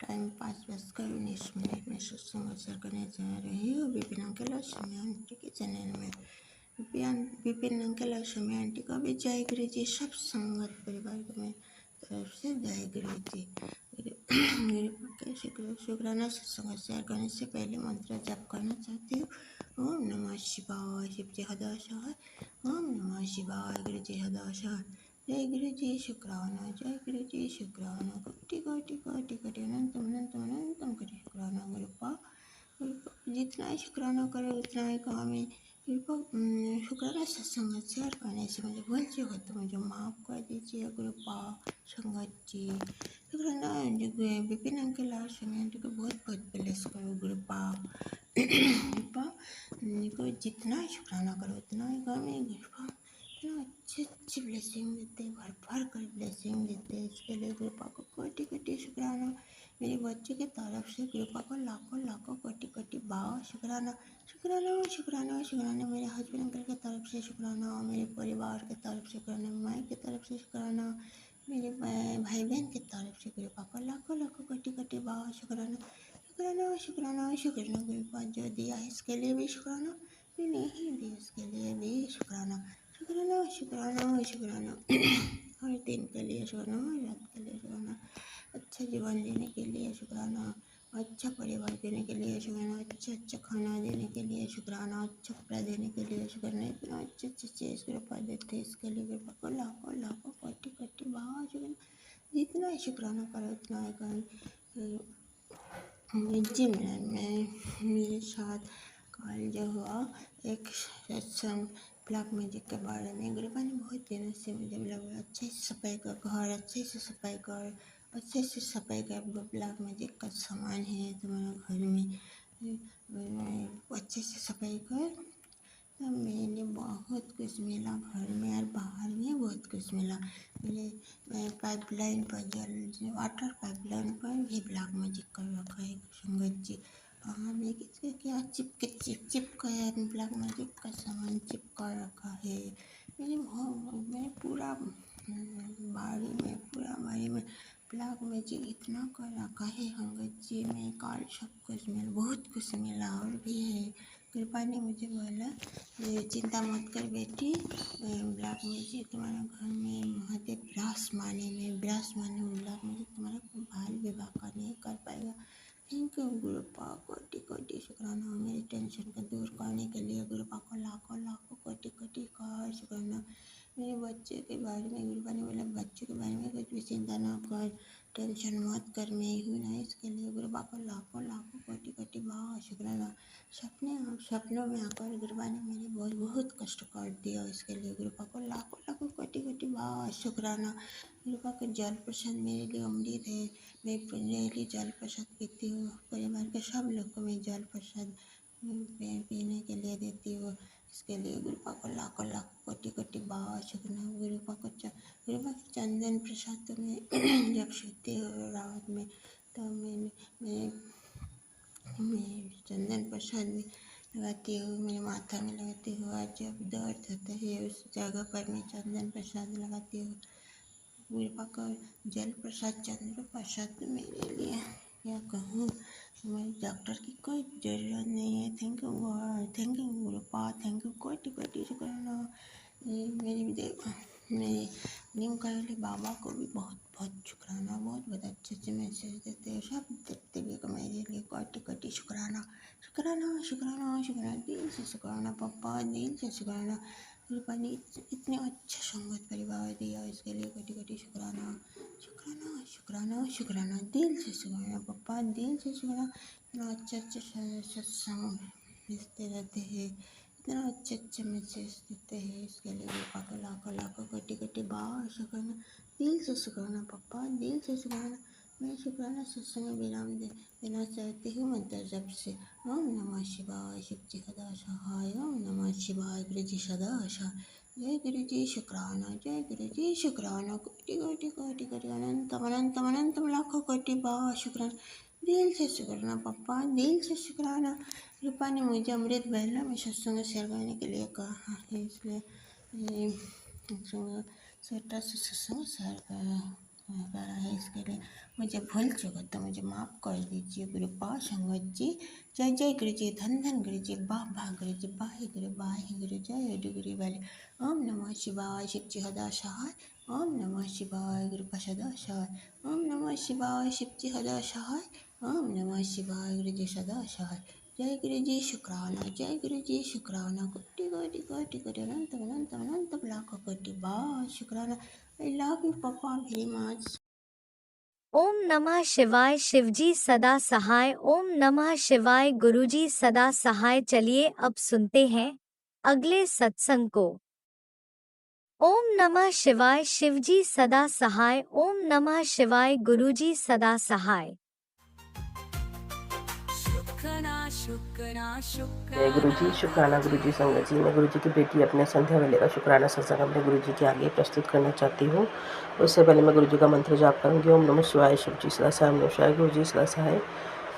टाइम 5:19 में सत्संग अवसर करने जा रही हूँ। विपिन अंकल और सोनिया आंटी के चैनल में। विपिन अंकल और सोनिया आंटी को भी जय गुरु जी। सब संगत परिवार को मैं तरफ से जय गुरु जी। शुक्राना सत्संग शेयर करने से पहले मंत्र जाप करना चाहती हूँ। ओम नमः शिवाय, शिव जी हदाशाय। ओम नमः शिवाय, गुरु जी हदाशाय। जय गुरु जी, शुक्राना। जय गुरु जी, शुक्राना। कोटि कोटि कोटि कोटि अनंतम अनंतम अनंतम कोटि शुक्राना गुरुपा। जितना ही शुक्राना करो उतना ही काम है। शुक्राना सत्संग शेयर करने से मुझे गलती हो तो मुझे माफ़ कर दीजिए गुरुपा। संगत जी शुक्राना विपिन अंकल और सोनिया आंटी को बहुत बहुत ब्लेस करो गुरुपा। गुरुपा को जितना शुक्राना करो उतना ही काम है गुरुपा। इतना अच्छे अच्छे ब्लेसिंग देते हैं, भर भर कर ब्लेसिंग देते हैं। इसके लिए गुरुपा को कोटि कोटि शुक्राना। मेरे बच्चे की तरफ से गुरुपा को लाखों लाखों कोटि कोटि भाव शुक्राना। शुक्राना शुक्राना शुक्राना। मेरे हस्बैंड अंकल की तरफ से शुक्राना, मेरे परिवार की तरफ से शुक्राना, माई की तरफ से शुक्राना, मेरे भाई बहन की तरफ से गुरुपा को लाखों लाखों कोटि कोटि भाव शुक्राना। शुक्राना शुक्राना शुक्राना। गुरुपा जो दिया है इसके लिए भी शुक्राना, जो नहीं दिया इसके लिए भी शुक्राना। शुक्राना शुक्राना शुक्राना। हर दिन के लिए शुक्राना, हर रात के लिए शुक्राना, अच्छा जीवन जीने के लिए शुक्राना, अच्छा परिवार देने के लिए शुक्राना, अच्छा खाना देने के लिए शुक्राना, अच्छा कपड़ा देने के लिए शुक्राना, इतना अच्छे चीज़ कृपा देते हैं, इसके लिए कृपा को लाखों लाखों कोटि कोटि बार शुक्राना। जितना शुक्राना करो उतना है। जी मैं मेरे साथ कल जो हुआ एक सत्संग ब्लैक मैजिक के बारे में, गुरुबा ने बहुत दिनों से मुझे बोला अच्छे से सफाई कर घर, अच्छे से सफाई कर, अच्छे से सफाई कर, ब्लैक मैजिक का सामान है तुम्हारा घर में, अच्छे से सफाई कर। तब मैंने बहुत कुछ मिला घर में और बाहर में बहुत कुछ मिला। मेरे पाइपलाइन पर जल वाटर पाइपलाइन पर भी ब्लैक मैजिक कर रखा है संगत जी। हाँ मैं किसके क्या चिपका है, ब्लैक मैजिक का सामान चिपका रखा है। मैंने पूरा बाड़ी में ब्लैक मैजिक इतना कर रखा है संगत जी। मैं कल सब कुछ मिला, बहुत कुछ मिला और भी है। कृपा ने मुझे बोला चिंता मत कर बेटी, ब्लैक मैजिक तुम्हारा घर में महादेव विराज माने में ब्लैक मैजिक तुम्हारा बाल विवाह का नहीं कर पाएगा। थैंक यू गुरुपा, कोटि कोटि शुक्राना मेरी टेंशन को दूर करने के लिए। गुरुपा को लाखों लाखों कोटि कोटि का शुक्राना। मेरे बच्चे के बारे में गुरुपा ने बोला बच्चे के बारे में कुछ भी चिंता ना कर, टेंशन मत कर, मैं हूँ ना इसके लिए। गुरुपा को लाखों लाखों कोटि कोटि बार शुक्राना। सपनों में आकर गुरुपा ने मेरे बहुत कष्ट कर दिया, इसके लिए गुरुपा को लाखों लाखों कोटि कोटि बार शुक्राना। गुरुपा को जल प्रसाद मेरे लिए अमृत है, मैं डेली जल प्रसाद पीती हूँ। परिवार के सब लोग को मैं जल प्रसाद पीने के लिए देती हूँ, इसके लिए गुरुपा को लाखों लाखों कोटि कोटि बार शुक्राना। गुरुपा के चंदन प्रसाद तो मैं जब सोती हूँ रात में तो मैं चंदन प्रसाद भी लगाती हूँ, मेरे माथा में लगाती हूँ और जब दर्द होता है उस जगह पर मैं चंदन प्रसाद लगाती हूँ। गुरुपा का जल प्रसाद चंद्र प्रसाद तो मेरे लिए क्या कहूँ, मेरे डॉक्टर की कोई ज़रूरत नहीं है। Thank you God, thank you गुरुपा, thank you कोटि कोटि शुक्राना। मेरे नीम करौली बाबा को भी बहुत शुक्राना, बहुत अच्छे मैसेज देते हैं, सब देखते भी को मेरे लिए कोटि कोटि शुक्राना शुक्राना शुक्राना शुक्राना, दिल से शुक्राना पापा, दिल से शुक्राना। कृपा ने इतने अच्छा संगत परिवार दिया, इसके लिए कोटि कोटि शुक्राना शुक्राना शुक्राना शुक्राना, दिल से शुक्राना पापा, दिल से शुक्राना। इतना अच्छा सत्संग भेजते रहते हैं, इतना अच्छे मैसेज देते हैं, इसके लिए पापा को लाखों लाखों कोटि कोटि बार शुक्राना, दिल से शुक्राना पापा, दिल से शुक्राना। मैं शुक्राना सत्संग में विराम देना चाहती हूँ मंत्र जप से। ओम नमः शिवाय, शिव जी सदा सहाय, ओम नमः शिवाय, गुरु जी सदा सहाय। जय गुरु जी शुक्राना, जय गुरु जी शुक्राना, कोटि कोटि कोटि कोटि अनंतम अनंतम अनंतम लाखों कोटि बार शुक्राना, दिल से शुक्राना पापा, दिल से शुक्राना। कृपा ने मुझे अमृत बहला में सत्संग शेयर करने के लिए कहा है, इसलिए छोटा सा सत्संग शेयर करा है, इसके लिए मुझे भूल चुका तो मुझे माफ़ कर दीजिए गुरुपा संगत जी। जय जय गुरु जी, धन धन गुरु जी, वाह गुरु जी, वाहे गुरु, जय गुरु वाले। ओम नमः शिवाय, शिव जी सदा सहाय, ओम नमः शिवाय, गुरुपा सदा सहाय, ओम नमः शिवाय, शिव जी सदा सहाय, ओम नमः शिवाय, गुरु जी सदा सहाय। जय गुरु जी शुक्राना, जय गुरु जी शुक्राना, कोटि कोटि कोटि कोटि अनंत अनंत अनंत लाखों कोटि बार शुक्राना। आई लव यू पापा वेरी मच। ओम नमः शिवाय, शिवजी सदा सहाय। ओम नमः शिवाय, गुरुजी सदा सहाय। चलिए अब सुनते हैं अगले सत्संग को। ओम नमः शिवाय, शिवजी सदा सहाय। ओम नमः शिवाय, गुरुजी सदा सहाय। जय गुरु जी शुक्राना। गुरु जी संगत जी, मैं गुरु जी की बेटी अपने संध्या वेले का शुक्राना सत्संग अपने गुरु जी के आगे प्रस्तुत करना चाहती हूँ। उससे पहले मैं गुरु जी का मंत्र जाप करूँगी। ओम नमः शिवाय, शिव जी सदा सहाय, ओम नमः शिवाय, गुरु जी सदा सहाय।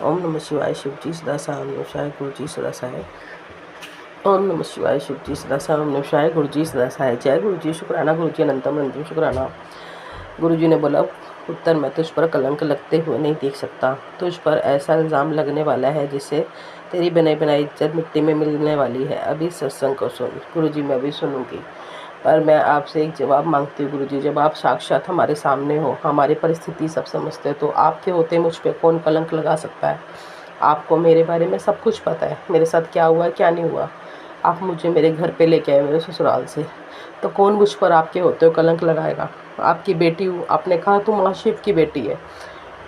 ओम नमः शिवाय, शिव जी सदा सहाय, ओम नमः शिवाय, गुरु जी सदा सहाय। ओम नमः शिवाय, शिव जी सदा सहाय, ओम नमः शिवाय, गुरु जी सदा सहाय। जय गुरु जी शुक्राना। गुरु जी अनंतम अनंतम शुक्राना। गुरु जी ने बोला उत्तर, मैं तुझ पर कलंक लगते हुए नहीं देख सकता। तुझ पर ऐसा इल्ज़ाम लगने वाला है जिससे तेरी बनाई बनाई इज्जत मिट्टी में मिलने वाली है। अभी सत्संग को सुन। गुरु जी मैं भी सुनूंगी। पर मैं आपसे एक जवाब मांगती हूँ गुरुजी, जब आप साक्षात हमारे सामने हो, हमारी परिस्थिति सब समझते हो, तो आपके होते मुझ पे कौन कलंक लगा सकता है। आपको मेरे बारे में सब कुछ पता है, मेरे साथ क्या हुआ क्या नहीं हुआ। आप मुझे मेरे घर पे लेके आए मेरे ससुराल से, तो कौन मुझ पर आपके होते हो कलंक लगाएगा। आपकी बेटी हूँ, आपने कहा तू महाशिव की बेटी है,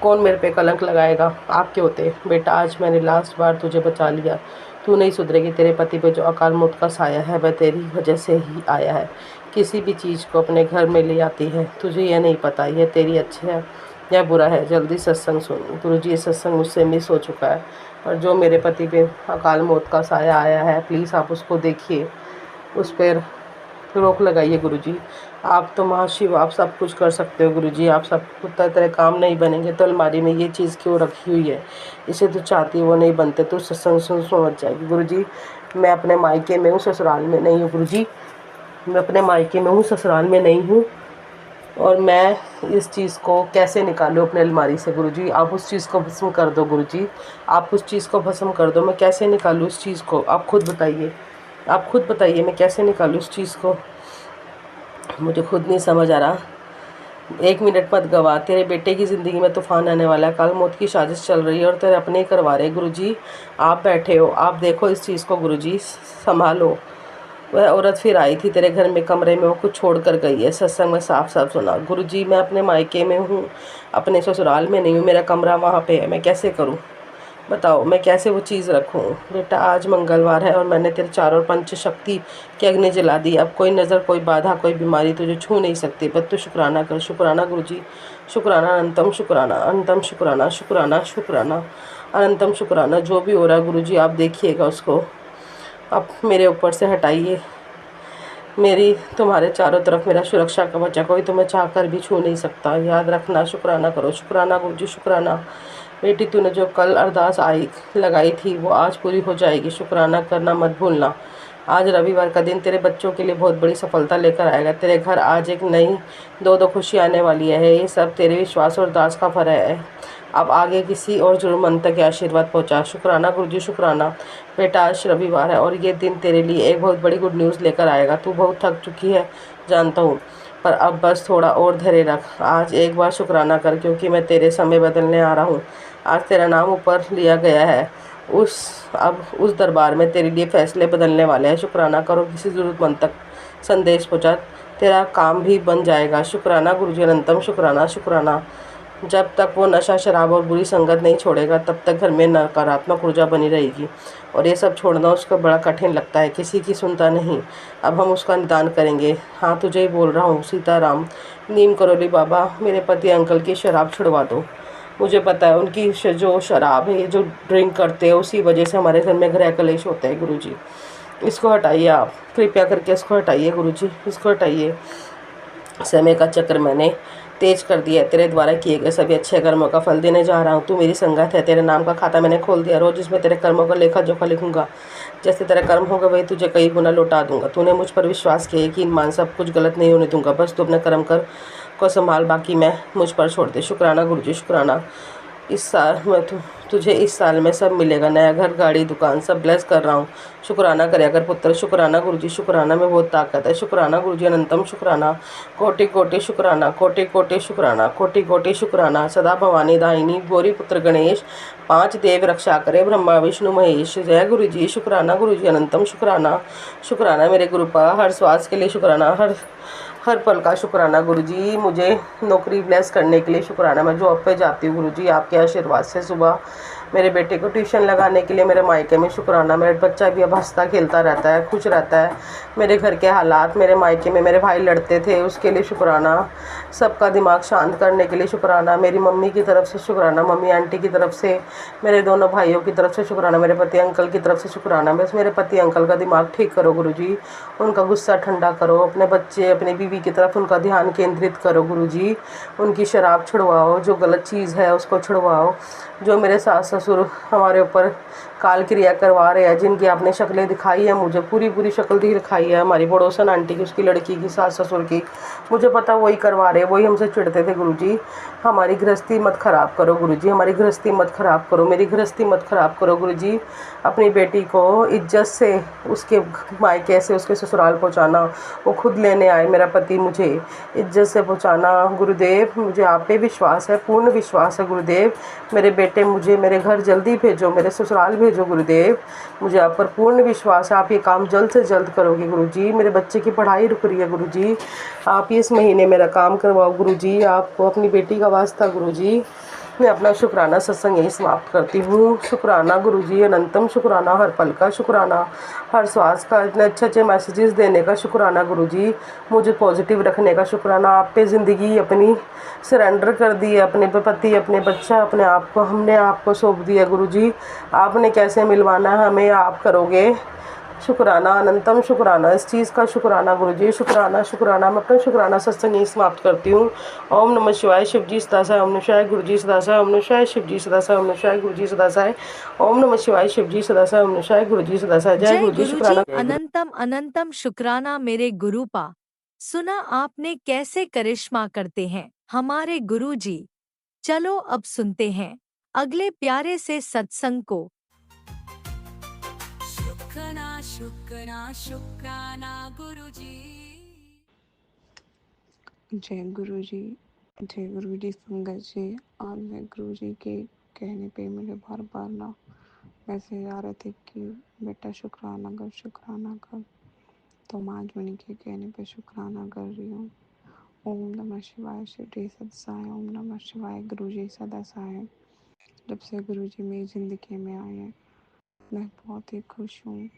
कौन मेरे पे कलंक लगाएगा आपके होते। बेटा आज मैंने लास्ट बार तुझे बचा लिया, तू नहीं सुधरेगी। तेरे पति पे जो अकाल मौत का साया है वह तेरी वजह से ही आया है। किसी भी चीज़ को अपने घर में ले आती है, तुझे यह नहीं पता यह तेरी अच्छी है या बुरा है। जल्दी सत्संग सुन। गुरुजी ये सत्संग मुझसे मिस हो चुका है, और जो मेरे पति पे अकाल मौत का साया आया है प्लीज़ आप उसको देखिए, उस पर रोक लगाइए गुरुजी। आप तो महाशिव, आप सब कुछ कर सकते हो गुरुजी। आप सब तेरे काम नहीं बनेंगे तो अलमारी में ये चीज़ क्यों रखी हुई है, इसे तू चाहती है वो नहीं बनते, तो सत्संग सुन समझ जाएगी गुरुजी। मैं अपने मायके में हूँ, ससुराल में नहीं हूँ गुरुजी। मैं अपने मायके में हूँ, ससुराल में नहीं हूँ, और मैं इस चीज़ को कैसे निकालूँ अपने अलमारी से गुरुजी। आप उस चीज़ को भस्म कर दो गुरुजी, आप उस चीज़ को भस्म कर दो। मैं कैसे निकालूँ उस चीज़ को, आप खुद बताइए, आप खुद बताइए मैं कैसे निकालूँ उस चीज़ को, मुझे खुद नहीं समझ आ रहा। 1 मिनट मत गवा, तेरे बेटे की ज़िंदगी में तूफान आने वाला है, काल मौत की साजिश चल रही है और तेरे अपने ही करवा रहे गुरुजी। आप बैठे हो, आप देखो इस चीज़ को गुरुजी, संभालो। वह औरत फिर आई थी तेरे घर में, कमरे में वो कुछ छोड़ कर गई है, सत्संग में साफ साफ सुना गुरुजी। मैं अपने मायके में हूँ, अपने ससुराल में नहीं हूँ, मेरा कमरा वहाँ पे है, मैं कैसे करूँ बताओ, मैं कैसे वो चीज़ रखूँ। बेटा आज मंगलवार है और मैंने तेरे चारों ओर पंच शक्ति की अग्नि जला दी। अब कोई नज़र, कोई बाधा, कोई बीमारी तुझे छू नहीं सकती। बस तू शुक्राना कर। शुक्राना गुरुजी, शुक्राना, अनंतम शुक्राना, अनंतम शुक्राना, शुक्राना शुक्राना, अनंतम शुक्राना। जो भी हो रहा है गुरुजी आप देखिएगा उसको, अब मेरे ऊपर से हटाइए। मेरी तुम्हारे चारों तरफ मेरा सुरक्षा कवच है, कोई तुम्हें चाह कर भी छू नहीं सकता। याद रखना, शुक्राना करो। शुक्राना गुरुजी, शुक्राना। बेटी तूने जो कल अरदास लगाई थी वो आज पूरी हो जाएगी, शुक्राना करना मत भूलना। आज रविवार का दिन तेरे बच्चों के लिए बहुत बड़ी सफलता लेकर आएगा। तेरे घर आज एक नई दो खुशी आने वाली है। ये सब तेरे विश्वास और दास का फल है। अब आगे किसी और जरूरतमंद तक आशीर्वाद पहुंचा। शुक्राना गुरुजी, शुक्राना। बेटा आज रविवार है और ये दिन तेरे लिए एक बहुत बड़ी गुड न्यूज़ लेकर आएगा। तू बहुत थक चुकी है जानता हूँ, पर अब बस थोड़ा और धैर्य रख। आज एक बार शुक्राना कर, क्योंकि मैं तेरे समय बदलने आ रहा हूँ। आज तेरा नाम ऊपर लिया गया है, अब उस दरबार में तेरे लिए फैसले बदलने वाले हैं। शुक्राना करो, किसी ज़रूरतमंद तक संदेश पहुँचा, तेरा काम भी बन जाएगा। शुक्राना गुरुजी, अनंतम शुक्राना, शुक्राना। जब तक वो नशा, शराब और बुरी संगत नहीं छोड़ेगा तब तक घर में नकारात्मक ऊर्जा बनी रहेगी, और ये सब छोड़ना उसको बड़ा कठिन लगता है, किसी की सुनता नहीं। अब हम उसका निदान करेंगे। हाँ तुझे ही बोल रहा हूँ, सीताराम। नीम करोली बाबा, मेरे पति अंकल की शराब छुड़वा दो। मुझे पता है उनकी जो शराब है, जो ड्रिंक करते हैं, उसी वजह से हमारे घर में गृह कलेश होते हैं गुरुजी। इसको हटाइए आप, कृपया करके इसको हटाइए गुरुजी, इसको हटाइए। समय का चक्र मैंने तेज कर दिया है, तेरे द्वारा किए गए सभी अच्छे कर्मों का फल देने जा रहा हूँ। तू मेरी संगत है, तेरे नाम का खाता मैंने खोल दिया। रोज इसमें तेरे कर्मों का लेखा जोखा लिखूंगा। जैसे तेरे कर्म होगा वही तुझे कई गुना लौटा दूंगा। तूने मुझ पर विश्वास किया, यकीन मान, सब कुछ गलत नहीं होने दूंगा। बस तू अपना कर्म कर को संभाल, बाकी मैं मुझ पर छोड़ दे। शुक्राना गुरुजी, शुक्राना। इस साल में तुझे इस साल में सब मिलेगा, नया घर, गाड़ी, दुकान, सब ब्लेस कर रहा हूँ। शुक्राना करे अगर पुत्र। शुक्राना गुरुजी, शुक्राना में बहुत ताकत है। शुक्राना गुरुजी, अनंतम शुक्राना। कोटि कोटि शुक्राना, कोटि कोटि शुक्राना, कोटि कोटि शुक्राना। सदा भवानी दायिनी, गौरी पुत्र गणेश, 5 देव रक्षा करे, ब्रह्मा विष्णु महेश। जय गुरुजी, शुक्राना गुरुजी, अनंतम शुक्राना। शुक्राना मेरे गुरुपा, हर स्वास्थ्य के लिए शुक्राना, हर पल का शुक्राना गुरुजी। मुझे नौकरी ब्लेस करने के लिए शुक्राना। मैं जॉब पे जाती हूँ गुरुजी, आपके आशीर्वाद से। सुबह मेरे बेटे को ट्यूशन लगाने के लिए मेरे मायके में शुक्राना। मेरा बच्चा भी अब हंसता खेलता रहता है, खुश रहता है। मेरे घर के हालात, मेरे मायके में मेरे भाई लड़ते थे, उसके लिए शुक्राना। सबका दिमाग शांत करने के लिए शुक्राना। मेरी मम्मी की तरफ से शुक्राना, मम्मी आंटी की तरफ से, मेरे दोनों भाइयों की तरफ से शुक्राना, मेरे पति अंकल की तरफ से शुक्राना। बस मेरे पति अंकल का दिमाग ठीक करो गुरुजी, उनका गुस्सा ठंडा करो। अपने बच्चे, अपनी बीवी की तरफ उनका ध्यान केंद्रित करो गुरुजी। उनकी शराब छुड़वाओ, जो गलत चीज़ है उसको छुड़वाओ। जो मेरे सास ससुर हमारे ऊपर काल क्रिया करवा रहे हैं, जिनकी आपने शक्लें दिखाई है, मुझे पूरी पूरी शक्ल दिखाई है हमारी पड़ोसन आंटी की, उसकी लड़की की, सास ससुर की, मुझे पता वही करवा रहे, वही हमसे चिढ़ते थे गुरुजी हमारी गृहस्थी मत ख़राब करो गुरुजी, हमारी गृहस्थी मत ख़राब करो, मेरी गृहस्थी मत ख़राब करो गुरुजी। अपनी बेटी को इज्जत से उसके मायके से उसके ससुराल पहुंचाना, वो खुद लेने आए मेरा पति, मुझे इज्जत से पहुंचाना गुरुदेव। मुझे आप पे विश्वास है, पूर्ण विश्वास है गुरुदेव। मेरे बेटे मुझे मेरे घर जल्दी भेजो, मेरे ससुराल भेजो गुरुदेव। मुझे आप पर पूर्ण विश्वास है, आप ये काम जल्द से जल्द करोगे गुरुजी। मेरे बच्चे की पढ़ाई रुक रही है गुरुजी, आप इस महीने मेरा काम करवाओ गुरुजी। आपको अपनी बेटी का वास्ता गुरुजी। मैं अपना शुक्राना सत्संग यही समाप्त करती हूँ। शुक्राना गुरुजी, अनंतम शुक्राना, हर पल का शुक्राना, हर श्वास का, इतने अच्छे अच्छे मैसेजेस देने का शुक्राना गुरुजी। मुझे पॉजिटिव रखने का शुक्राना। आप पे ज़िंदगी अपनी सरेंडर कर दी है, अपने पति, अपने बच्चा, अपने आप को हमने आपको सौंप दिया गुरुजी। आपने कैसे मिलवाना है हमें, आप करोगे। शुक्राना, अनंतम शुक्राना, इस चीज़ का शुक्राना गुरुजी। शुक्राना शुक्राना। मैं अपना शुक्राना सत्संग यही समाप्त करती हूँ। ओम नमः शिवाय, शिवजी सदा साई। ओम नमः शिवाय, गुरुजी सदा साई। ओम नमः शिवाय, शिवजी सदा साई। ओम नमः शिवाय, गुरुजी सदा साई। ओम नमः शिवाय, शिवजी सदा साई। ओम नमः शिवाय, गुरुजी सदा साई। जय जय गुरुजी। गुरुजी। शुक्राना। अनंतम अनंतम शुक्राना मेरे गुरुपा। सुना आपने कैसे करिश्मा करते हैं हमारे गुरुजी। चलो अब सुनते हैं अगले प्यारे से सत्संग को। शुक्राना शुक्राना शुक्राना गुरुजी। जय गुरु जी, जय गुरु जी संगत जी। आज मैं गुरु जी के कहने पे मुझे बार बार ना मैसेज आ रहे थे कि बेटा शुक्राना कर, शुक्राना कर। तो मैं आज उन्हीं के कहने पे शुक्राना कर रही हूँ। ओम नमः शिवाय, शिव जी सदा साई। ओम नमः शिवाय, गुरु जी सदा साई। जब से गुरु जी मेरी ज़िंदगी में आए हैं मैं बहुत ही खुश हूँ।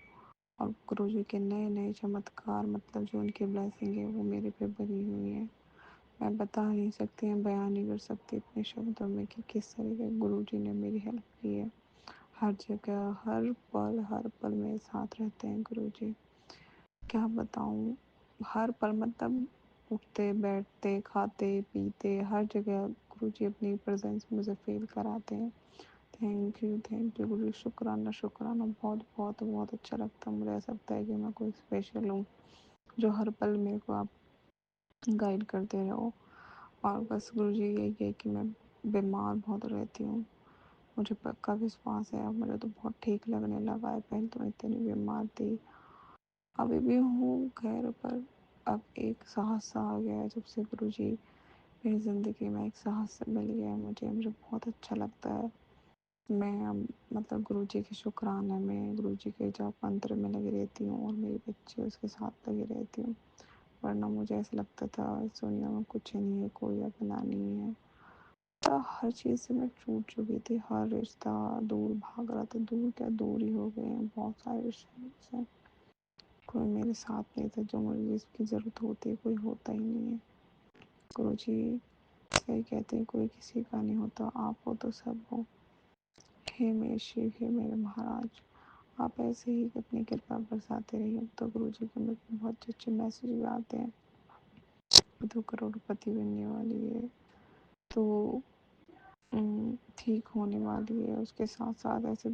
और गुरु जी के नए नए चमत्कार, मतलब जो उनकी ब्लेसिंग है वो मेरे पे बनी हुई है। मैं बता नहीं सकती, मैं बयान नहीं कर सकती अपने शब्दों में कि किस तरीके गुरु जी ने मेरी हेल्प की है। हर जगह, हर पल मेरे साथ रहते हैं गुरु जी। क्या बताऊँ, हर पल मतलब उठते बैठते खाते पीते हर जगह गुरु जी अपनी प्रेजेंस मुझे फील कराते हैं। थैंक यू गुरु। शुक्राना शुक्राना। बहुत बहुत बहुत अच्छा लगता है मुझे। ऐसा लगता है कि मैं कोई स्पेशल हूँ, जो हर पल मेरे को आप गाइड करते रहो। और बस गुरु जी यही है कि मैं बीमार बहुत रहती हूँ, मुझे पक्का विश्वास है। अब मुझे तो बहुत ठीक लगने लगा है, पहले तो मैं इतनी बीमार थी, अभी भी हूँ खैर, पर अब एक साहस सा आ गया है जब से गुरु जी मेरी ज़िंदगी में एक साहस मिल गया है मुझे बहुत अच्छा लगता है। मैं अब मतलब गुरु जी के शुक्राने में, गुरु जी के जाप मंत्र में लगी रहती हूँ और मेरे बच्चे उसके साथ लगी रहती हूँ। वरना मुझे ऐसा लगता था इस दुनिया में कुछ नहीं है, कोई अपना नहीं है। तो हर चीज़ से मैं टूट चुकी थी, हर रिश्ता दूर भाग रहा था। दूर क्या, दूर ही हो गए हैं बहुत सारे रिश्ते से। कोई मेरे साथ नहीं था, जो मुझे जिसकी ज़रूरत होती है कोई होता ही नहीं है। गुरु जी सही कहते हैं, कोई किसी का नहीं होता, आप हो तो सब हो। हे मेरे शिव, हे मेरे महाराज, आप ऐसे ही अपनी कृपा बरसाते रहिए। तो गुरु जी के मेरे को बहुत अच्छे मैसेज भी आते हैं। तो करोड़पति बनने वाली है, तो ठीक होने वाली है। उसके साथ साथ ऐसे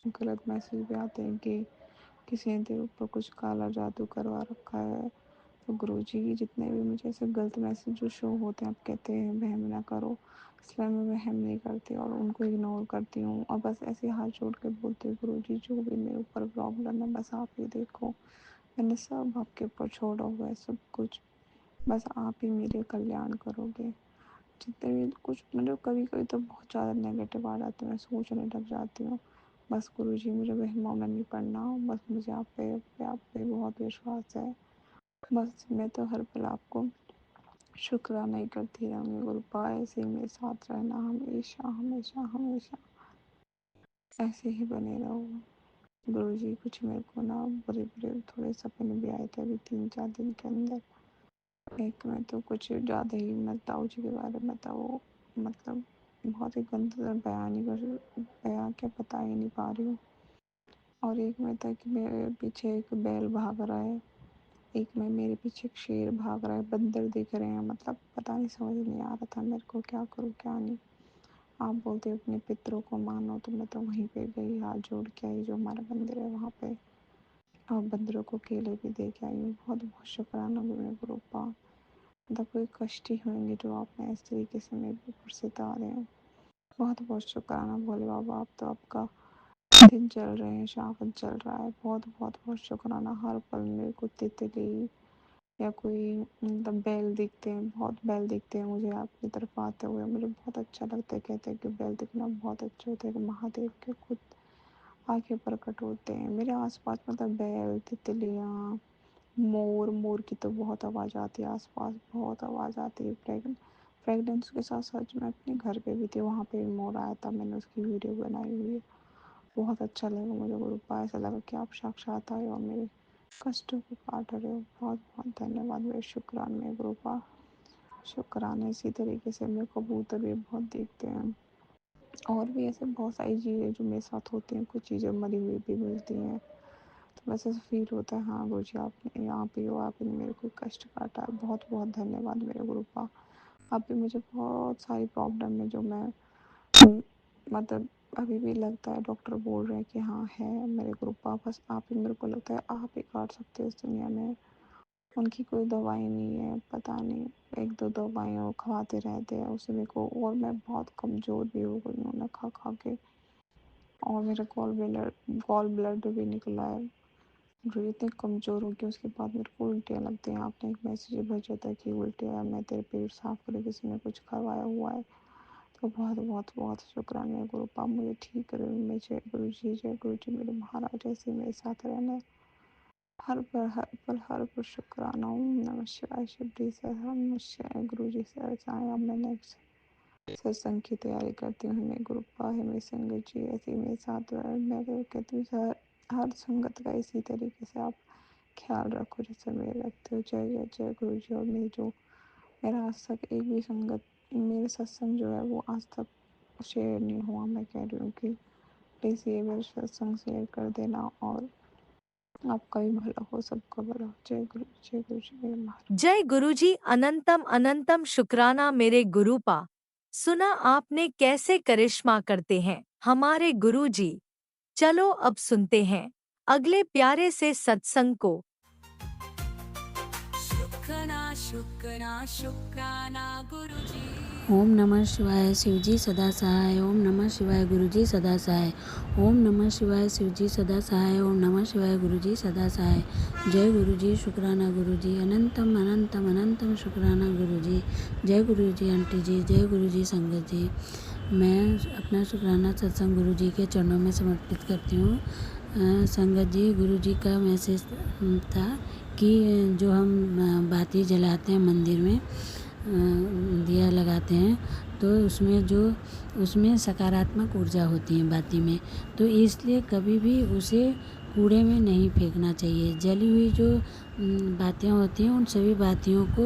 गलत मैसेज भी आते हैं कि किसी ने तेरे ऊपर कुछ काला जादू करवा रखा है। तो गुरुजी जितने भी मुझे ऐसे गलत मैसेज जो शो होते हैं, आप कहते हैं वहम ना करो, इसलिए मैं वहम नहीं करती और उनको इग्नोर करती हूँ। और बस ऐसे हाथ जोड़ के बोलती हूँ, गुरुजी जो भी मेरे ऊपर प्रॉब्लम है बस आप ही देखो, मैंने सब आपके ऊपर छोड़ा हुआ है सब कुछ, बस आप ही मेरे कल्याण करोगे। जितने भी कुछ मतलब कभी कभी तो बहुत ज़्यादा नेगेटिव आ जाते हैं, मैं सोचने लग जाती हूँ। बस गुरुजी मुझे वहमों में नहीं पड़ना, बस मुझे आप पे बहुत विश्वास है। बस मैं तो हर पल आपको शुक्राना ही करती रहूँगी। गुरुपा ऐसे ही मेरे साथ रहना, हमेशा हमेशा हमेशा ऐसे ही बने रहो। गुरुजी कुछ मेरे को ना बुरे बुरे थोड़े सपने भी आए थे अभी 3-4 दिन के अंदर। एक में तो कुछ ज़्यादा ही मैं ताऊ जी के बारे में था, वो मतलब बहुत ही गंदा बयान क्या बता ही नहीं पा रही हूँ। और एक में था कि मेरे पीछे एक बैल भाग रहा है, एक में मेरे पीछे एक शेर भाग रहा है, बंदर दिख रहे हैं, मतलब पता नहीं, समझ नहीं आ रहा था मेरे को क्या करूँ क्या नहीं। आप बोलते हो अपने पितरों को मानो, तो मैं तो वहीं पे गई हाथ जोड़ के आई, जो हमारा मंदिर है वहाँ पे, और बंदरों को केले भी दे के आई हूँ। बहुत बहुत शुक्राना मेरे गुरुपा। मतलब कोई कष्ट ही होंगे जो आपने इस तरीके से मेरे ऊपर सिता रहे हैं। बहुत बहुत शुक्राना भोले बाबा। आप तो आपका दिन चल रहे हैं, शावन चल रहा है। बहुत बहुत बहुत शुक्राना। हर पल मेरे को तितली या कोई मतलब बैल दिखते हैं, बहुत बैल दिखते हैं मुझे आपकी तरफ आते हुए। मुझे बहुत अच्छा लगता है। कहते हैं कि बैल दिखना बहुत अच्छा होता है, कि महादेव के खुद आगे प्रकट होते हैं मेरे आसपास। मतलब बैल, तितलियाँ, मोर। मोर की तो बहुत आवाज़ आती है आसपास, बहुत आवाज़ आती है। फ्रेगनेंस के साथ साथ मैं अपने घर पे भी थी, वहाँ पे भी मोर आया था, मैंने उसकी वीडियो बनाई हुई है। बहुत अच्छा लगा मुझे गुरुपा। ऐसा लगा कि आप साक्षात आए और मेरे कष्टों को काट रहे हो। बहुत बहुत धन्यवाद। मेरे शुक्रान में गुरुपा, शुक्राना। इसी तरीके से मेरे कबूतर भी बहुत दिखते हैं, और भी ऐसे बहुत सारी चीज़ें जो मेरे साथ होती हैं। कुछ चीज़ें मरी हुई भी मिलती हैं, तो वैसे फील होता है हाँ गुरु जी आपने यहाँ पे हो, आपने मेरे को कष्ट काटा है। बहुत बहुत धन्यवाद मेरे गुरुपा। अभी मुझे बहुत सारी प्रॉब्लम है जो मैं मतलब अभी भी लगता है, डॉक्टर बोल रहे हैं कि हाँ है मेरे गुरुपा। बस आप ही, मेरे को लगता है आप ही काट सकते हो इस दुनिया में। उनकी कोई दवाई नहीं है, पता नहीं, एक दो दवाइयाँ वो खाते रहते हैं उससे मेरे को, और मैं बहुत कमज़ोर भी हो गई हूँ ना खा खा के। और मेरा गॉल ब्लडर भी निकला है। जो इतनी कमज़ोर हो गई, उसके बाद मेरे को उल्टियाँ लगती हैं। आपने एक मैसेज भेजा था कि उल्टियाँ, मैं तेरे पेट साफ करे, किसी ने कुछ करवाया हुआ है। तो बहुत बहुत बहुत शुक्राना है गुरुपा, मुझे ठीक करे। मैं जय गुरु जी, जय गुरु जी। मेरे महाराज ऐसे मेरे साथ रहना हर पल हर पल हर पल। शुक्राना। ओम नमः शिवाय। शिवजी से हम गुरु जी से अर्चाएँ। अब मैं नेक्स्ट सत्संग की तैयारी करती हूँ। मेरे गुरुपा है, मेरी संगत जी ऐसे मेरे साथ रहे। मैं तो कहती हूँ हर संगत का इसी तरीके से आप ख्याल रखो जैसे मेरे रखते हो। जय जय जय गुरु जी। और मेरी जो मेरा आज तक एक भी संगत, मेरे सत्संग जो है वो आज तक शेयर नहीं हुआ। मैं कह रही हूँ कि प्लीज़ ये मेरे सत्संग शेयर कर देना, और आपका भी भला हो, सबका भला हो। जय गुरु जी मेरे महाराज। जय गुरुजी। अनंतम अनंतम शुक्राना मेरे गुरुपा। सुना आपने कैसे करिश्मा करते हैं हमारे गुरुजी। चलो अब सुनते हैं अगले प्यारे से सत्संग को। शुक्राना गुरुजी। ओम नमः शिवाय शिवजी सदा सहाय। ओम नमः शिवाय गुरुजी सदा सहाय। ओम नमः शिवाय शिवजी सदा सहाय। ओम नमः शिवाय गुरुजी सदा सहाय। जय गुरुजी। शुक्राना गुरुजी। अनंतम अनंतम अनंतम शुक्राना गुरुजी। जय गुरुजी आंटी जी, जय गुरुजी संगत जी। मैं अपना शुक्राना सत्संग गुरुजी के चरणों में समर्पित करती हूँ। संगत जी, गुरुजी का मैसेज था कि जो हम बाती जलाते हैं मंदिर में, दिया लगाते हैं, तो उसमें सकारात्मक ऊर्जा होती है बाती में। तो इसलिए कभी भी उसे कूड़े में नहीं फेंकना चाहिए। जली हुई जो बातियाँ होती हैं, उन सभी बातियों को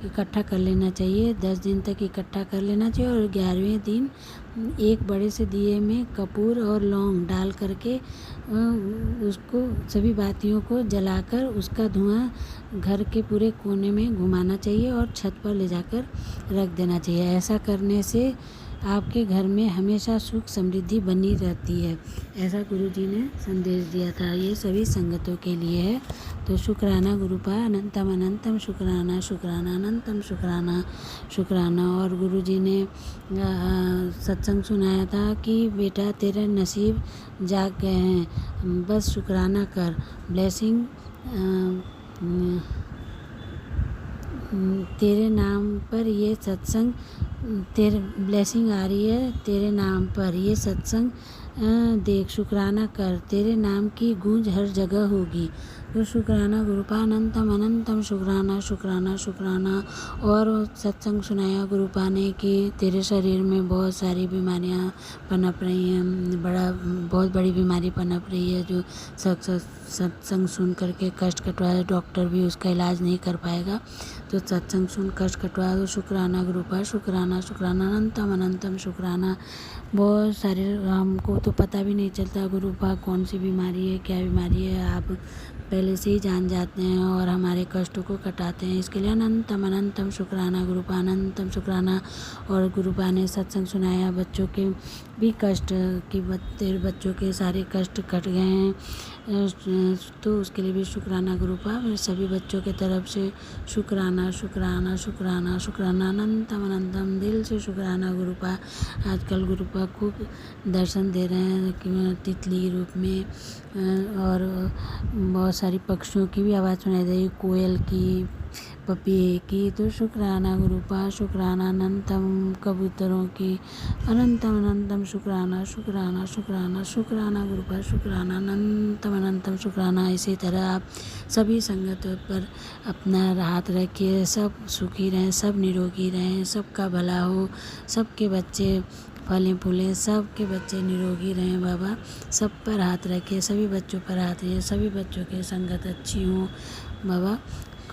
इकट्ठा कर लेना चाहिए। 10 दिन तक इकट्ठा कर लेना चाहिए, और 11वें दिन एक बड़े से दिए में कपूर और लौंग डाल करके उसको, सभी बातियों को जलाकर उसका धुआं घर के पूरे कोने में घुमाना चाहिए और छत पर ले जाकर रख देना चाहिए। ऐसा करने से आपके घर में हमेशा सुख समृद्धि बनी रहती है। ऐसा गुरुजी ने संदेश दिया था। ये सभी संगतों के लिए है। तो शुक्राना गुरुपा। अनंतम अनंतम शुक्राना, शुक्राना अनंतम शुक्राना, शुक्राना। और गुरुजी ने सत्संग सुनाया था कि बेटा तेरे नसीब जाग गए हैं, बस शुक्राना कर। ब्लेसिंग तेरे नाम पर ये सत्संग, तेरे ब्लेसिंग आ रही है तेरे नाम पर। ये सत्संग देख, शुक्राना कर, तेरे नाम की गूंज हर जगह होगी। तो शुक्राना गुरुपा। अनंतम अनंतम शुक्राना, शुक्राना शुक्राना। और सत्संग सुनाया गुरुपा ने कि तेरे शरीर में बहुत सारी बीमारियां पनप रही हैं, बहुत बड़ी बीमारी पनप रही है, जो सत्संग सुन करके कष्ट कटवाए। डॉक्टर भी उसका इलाज नहीं कर पाएगा, तो सत्संग सुन कष्ट कटवा दो। शुक्राना गुरुपा। शुक्राना शुक्राना अनंतम अनंतम शुक्राना। बहुत सारे हमको तो पता भी नहीं चलता गुरुपा कौन सी बीमारी है, क्या बीमारी है, आप पहले से ही जान जाते हैं और हमारे कष्टों को कटाते हैं। इसके लिए अनंतम अनंतम शुक्राना गुरुपा, अनंतम शुक्राना। और गुरुपा ने सत्संग सुनाया, बच्चों के भी कष्ट कि तेरे बच्चों के सारे कष्ट कट गए हैं, तो उसके लिए भी शुक्राना गुरुपा। मेरे सभी बच्चों के तरफ से शुक्राना शुक्राना शुक्राना शुक्राना, अनंतम अनंतम दिल से शुक्राना गुरुपा। आजकल गुरुपा खूब दर्शन दे रहे हैं तितली रूप में, और बहुत सारी पक्षियों की भी आवाज़ सुनाई दे रही, कोयल की, पपीहे की। तो शुक्राना गुरुपा, शुक्राना अनंतम कबूतरों की, अनंतम अनंतम शुक्राना शुक्राना शुक्राना शुक्राना गुरुपा, शुक्राना अनंतम अनंतम शुक्राना। इसी तरह आप सभी संगतों पर अपना हाथ रखिए, सब सुखी रहें, सब निरोगी रहें, सबका भला हो, सबके बच्चे फलें फूलें, सबके बच्चे निरोगी रहें बाबा। सब पर हाथ रखिए, सभी बच्चों पर हाथ रखिए, सभी बच्चों की संगत अच्छी हो बाबा,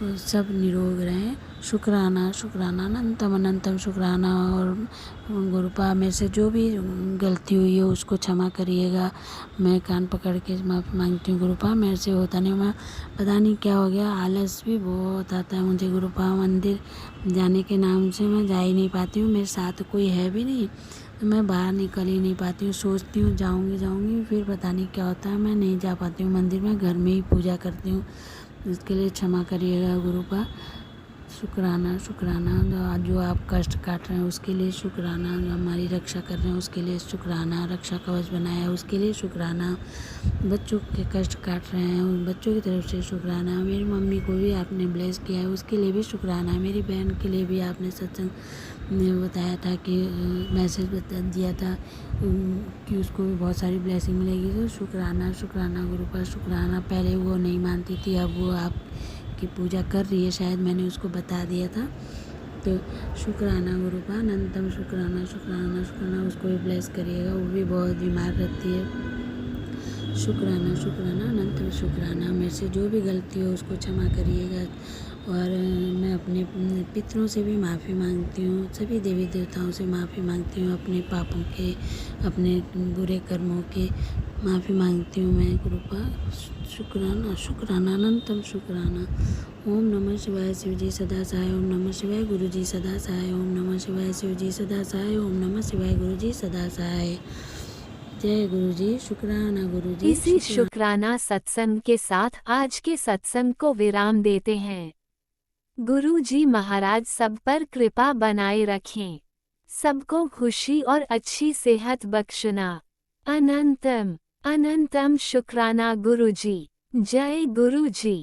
सब निरोग रहें। शुक्राना शुक्राना अनंतम अनंतम शुक्राना। और गुरुपा मेरे से जो भी गलती हुई है उसको क्षमा करिएगा। मैं कान पकड़ के माफ़ी मांगती हूँ गुरुपा, मेरे से होता नहीं, मैं पता नहीं क्या हो गया, आलस भी बहुत आता है मुझे गुरुपा। मंदिर जाने के नाम से मैं जा ही नहीं पाती हूँ, मेरे साथ कोई है भी नहीं, तो मैं बाहर निकल ही नहीं पाती हूँ। सोचती हूँ जाऊँगी, फिर पता नहीं क्या होता है, मैं नहीं जा पाती हूँ मंदिर में, घर में ही पूजा करती हूँ। इसके लिए क्षमा करिएगा गुरुपा। शुक्राना शुक्राना। जो आप कष्ट काट रहे हैं उसके लिए शुक्राना, जो हमारी रक्षा कर रहे हैं उसके लिए शुक्राना, रक्षा कवच बनाया है उसके लिए शुक्राना, बच्चों के कष्ट काट रहे हैं उन बच्चों की तरफ से शुक्राना, मेरी मम्मी को भी आपने ब्लेस किया है उसके लिए भी शुक्राना, मेरी बहन के लिए भी आपने सत्संग में बताया था कि मैसेज बता दिया था कि उसको भी बहुत सारी ब्लेसिंग मिलेगी। तो शुक्राना शुक्राना गुरुपा, शुक्राना। पहले वो नहीं मानती थी, अब वो आपकी पूजा कर रही है, शायद मैंने उसको बता दिया था। तो शुक्राना गुरुपा, अनंतम शुक्राना शुक्राना शुक्राना। उसको भी ब्लेस करिएगा, वो भी बहुत बीमार रहती है। शुक्राना शुक्राना अनंतम शुक्राना। मेरे से जो भी गलती हो उसको क्षमा करिएगा। और मैं अपने पितरों से भी माफ़ी मांगती हूँ, सभी देवी देवताओं से माफ़ी मांगती हूँ, अपने पापों के, अपने बुरे कर्मों के माफ़ी मांगती हूँ मैं गुरुपा। शुक्राना शुक्राना अनंतम शुक्राना। ओम नमः शिवाय शिव जी सदा सहाय, ओम नमः शिवाय गुरु जी सदा सहाय, ओम नमः शिवाय शिव जी सदा सहाय, ओम नमः शिवाय गुरु जी सदा सहाय। जय गुरु जी, शुक्राना गुरु जी। इसी शुक्राना सत्संग के साथ आज के सत्संग को विराम देते हैं। गुरु जी महाराज सब पर कृपा बनाए रखें, सबको खुशी और अच्छी सेहत बख्शना। अनंतम अनंतम शुक्राना गुरु जी। जय गुरु जी।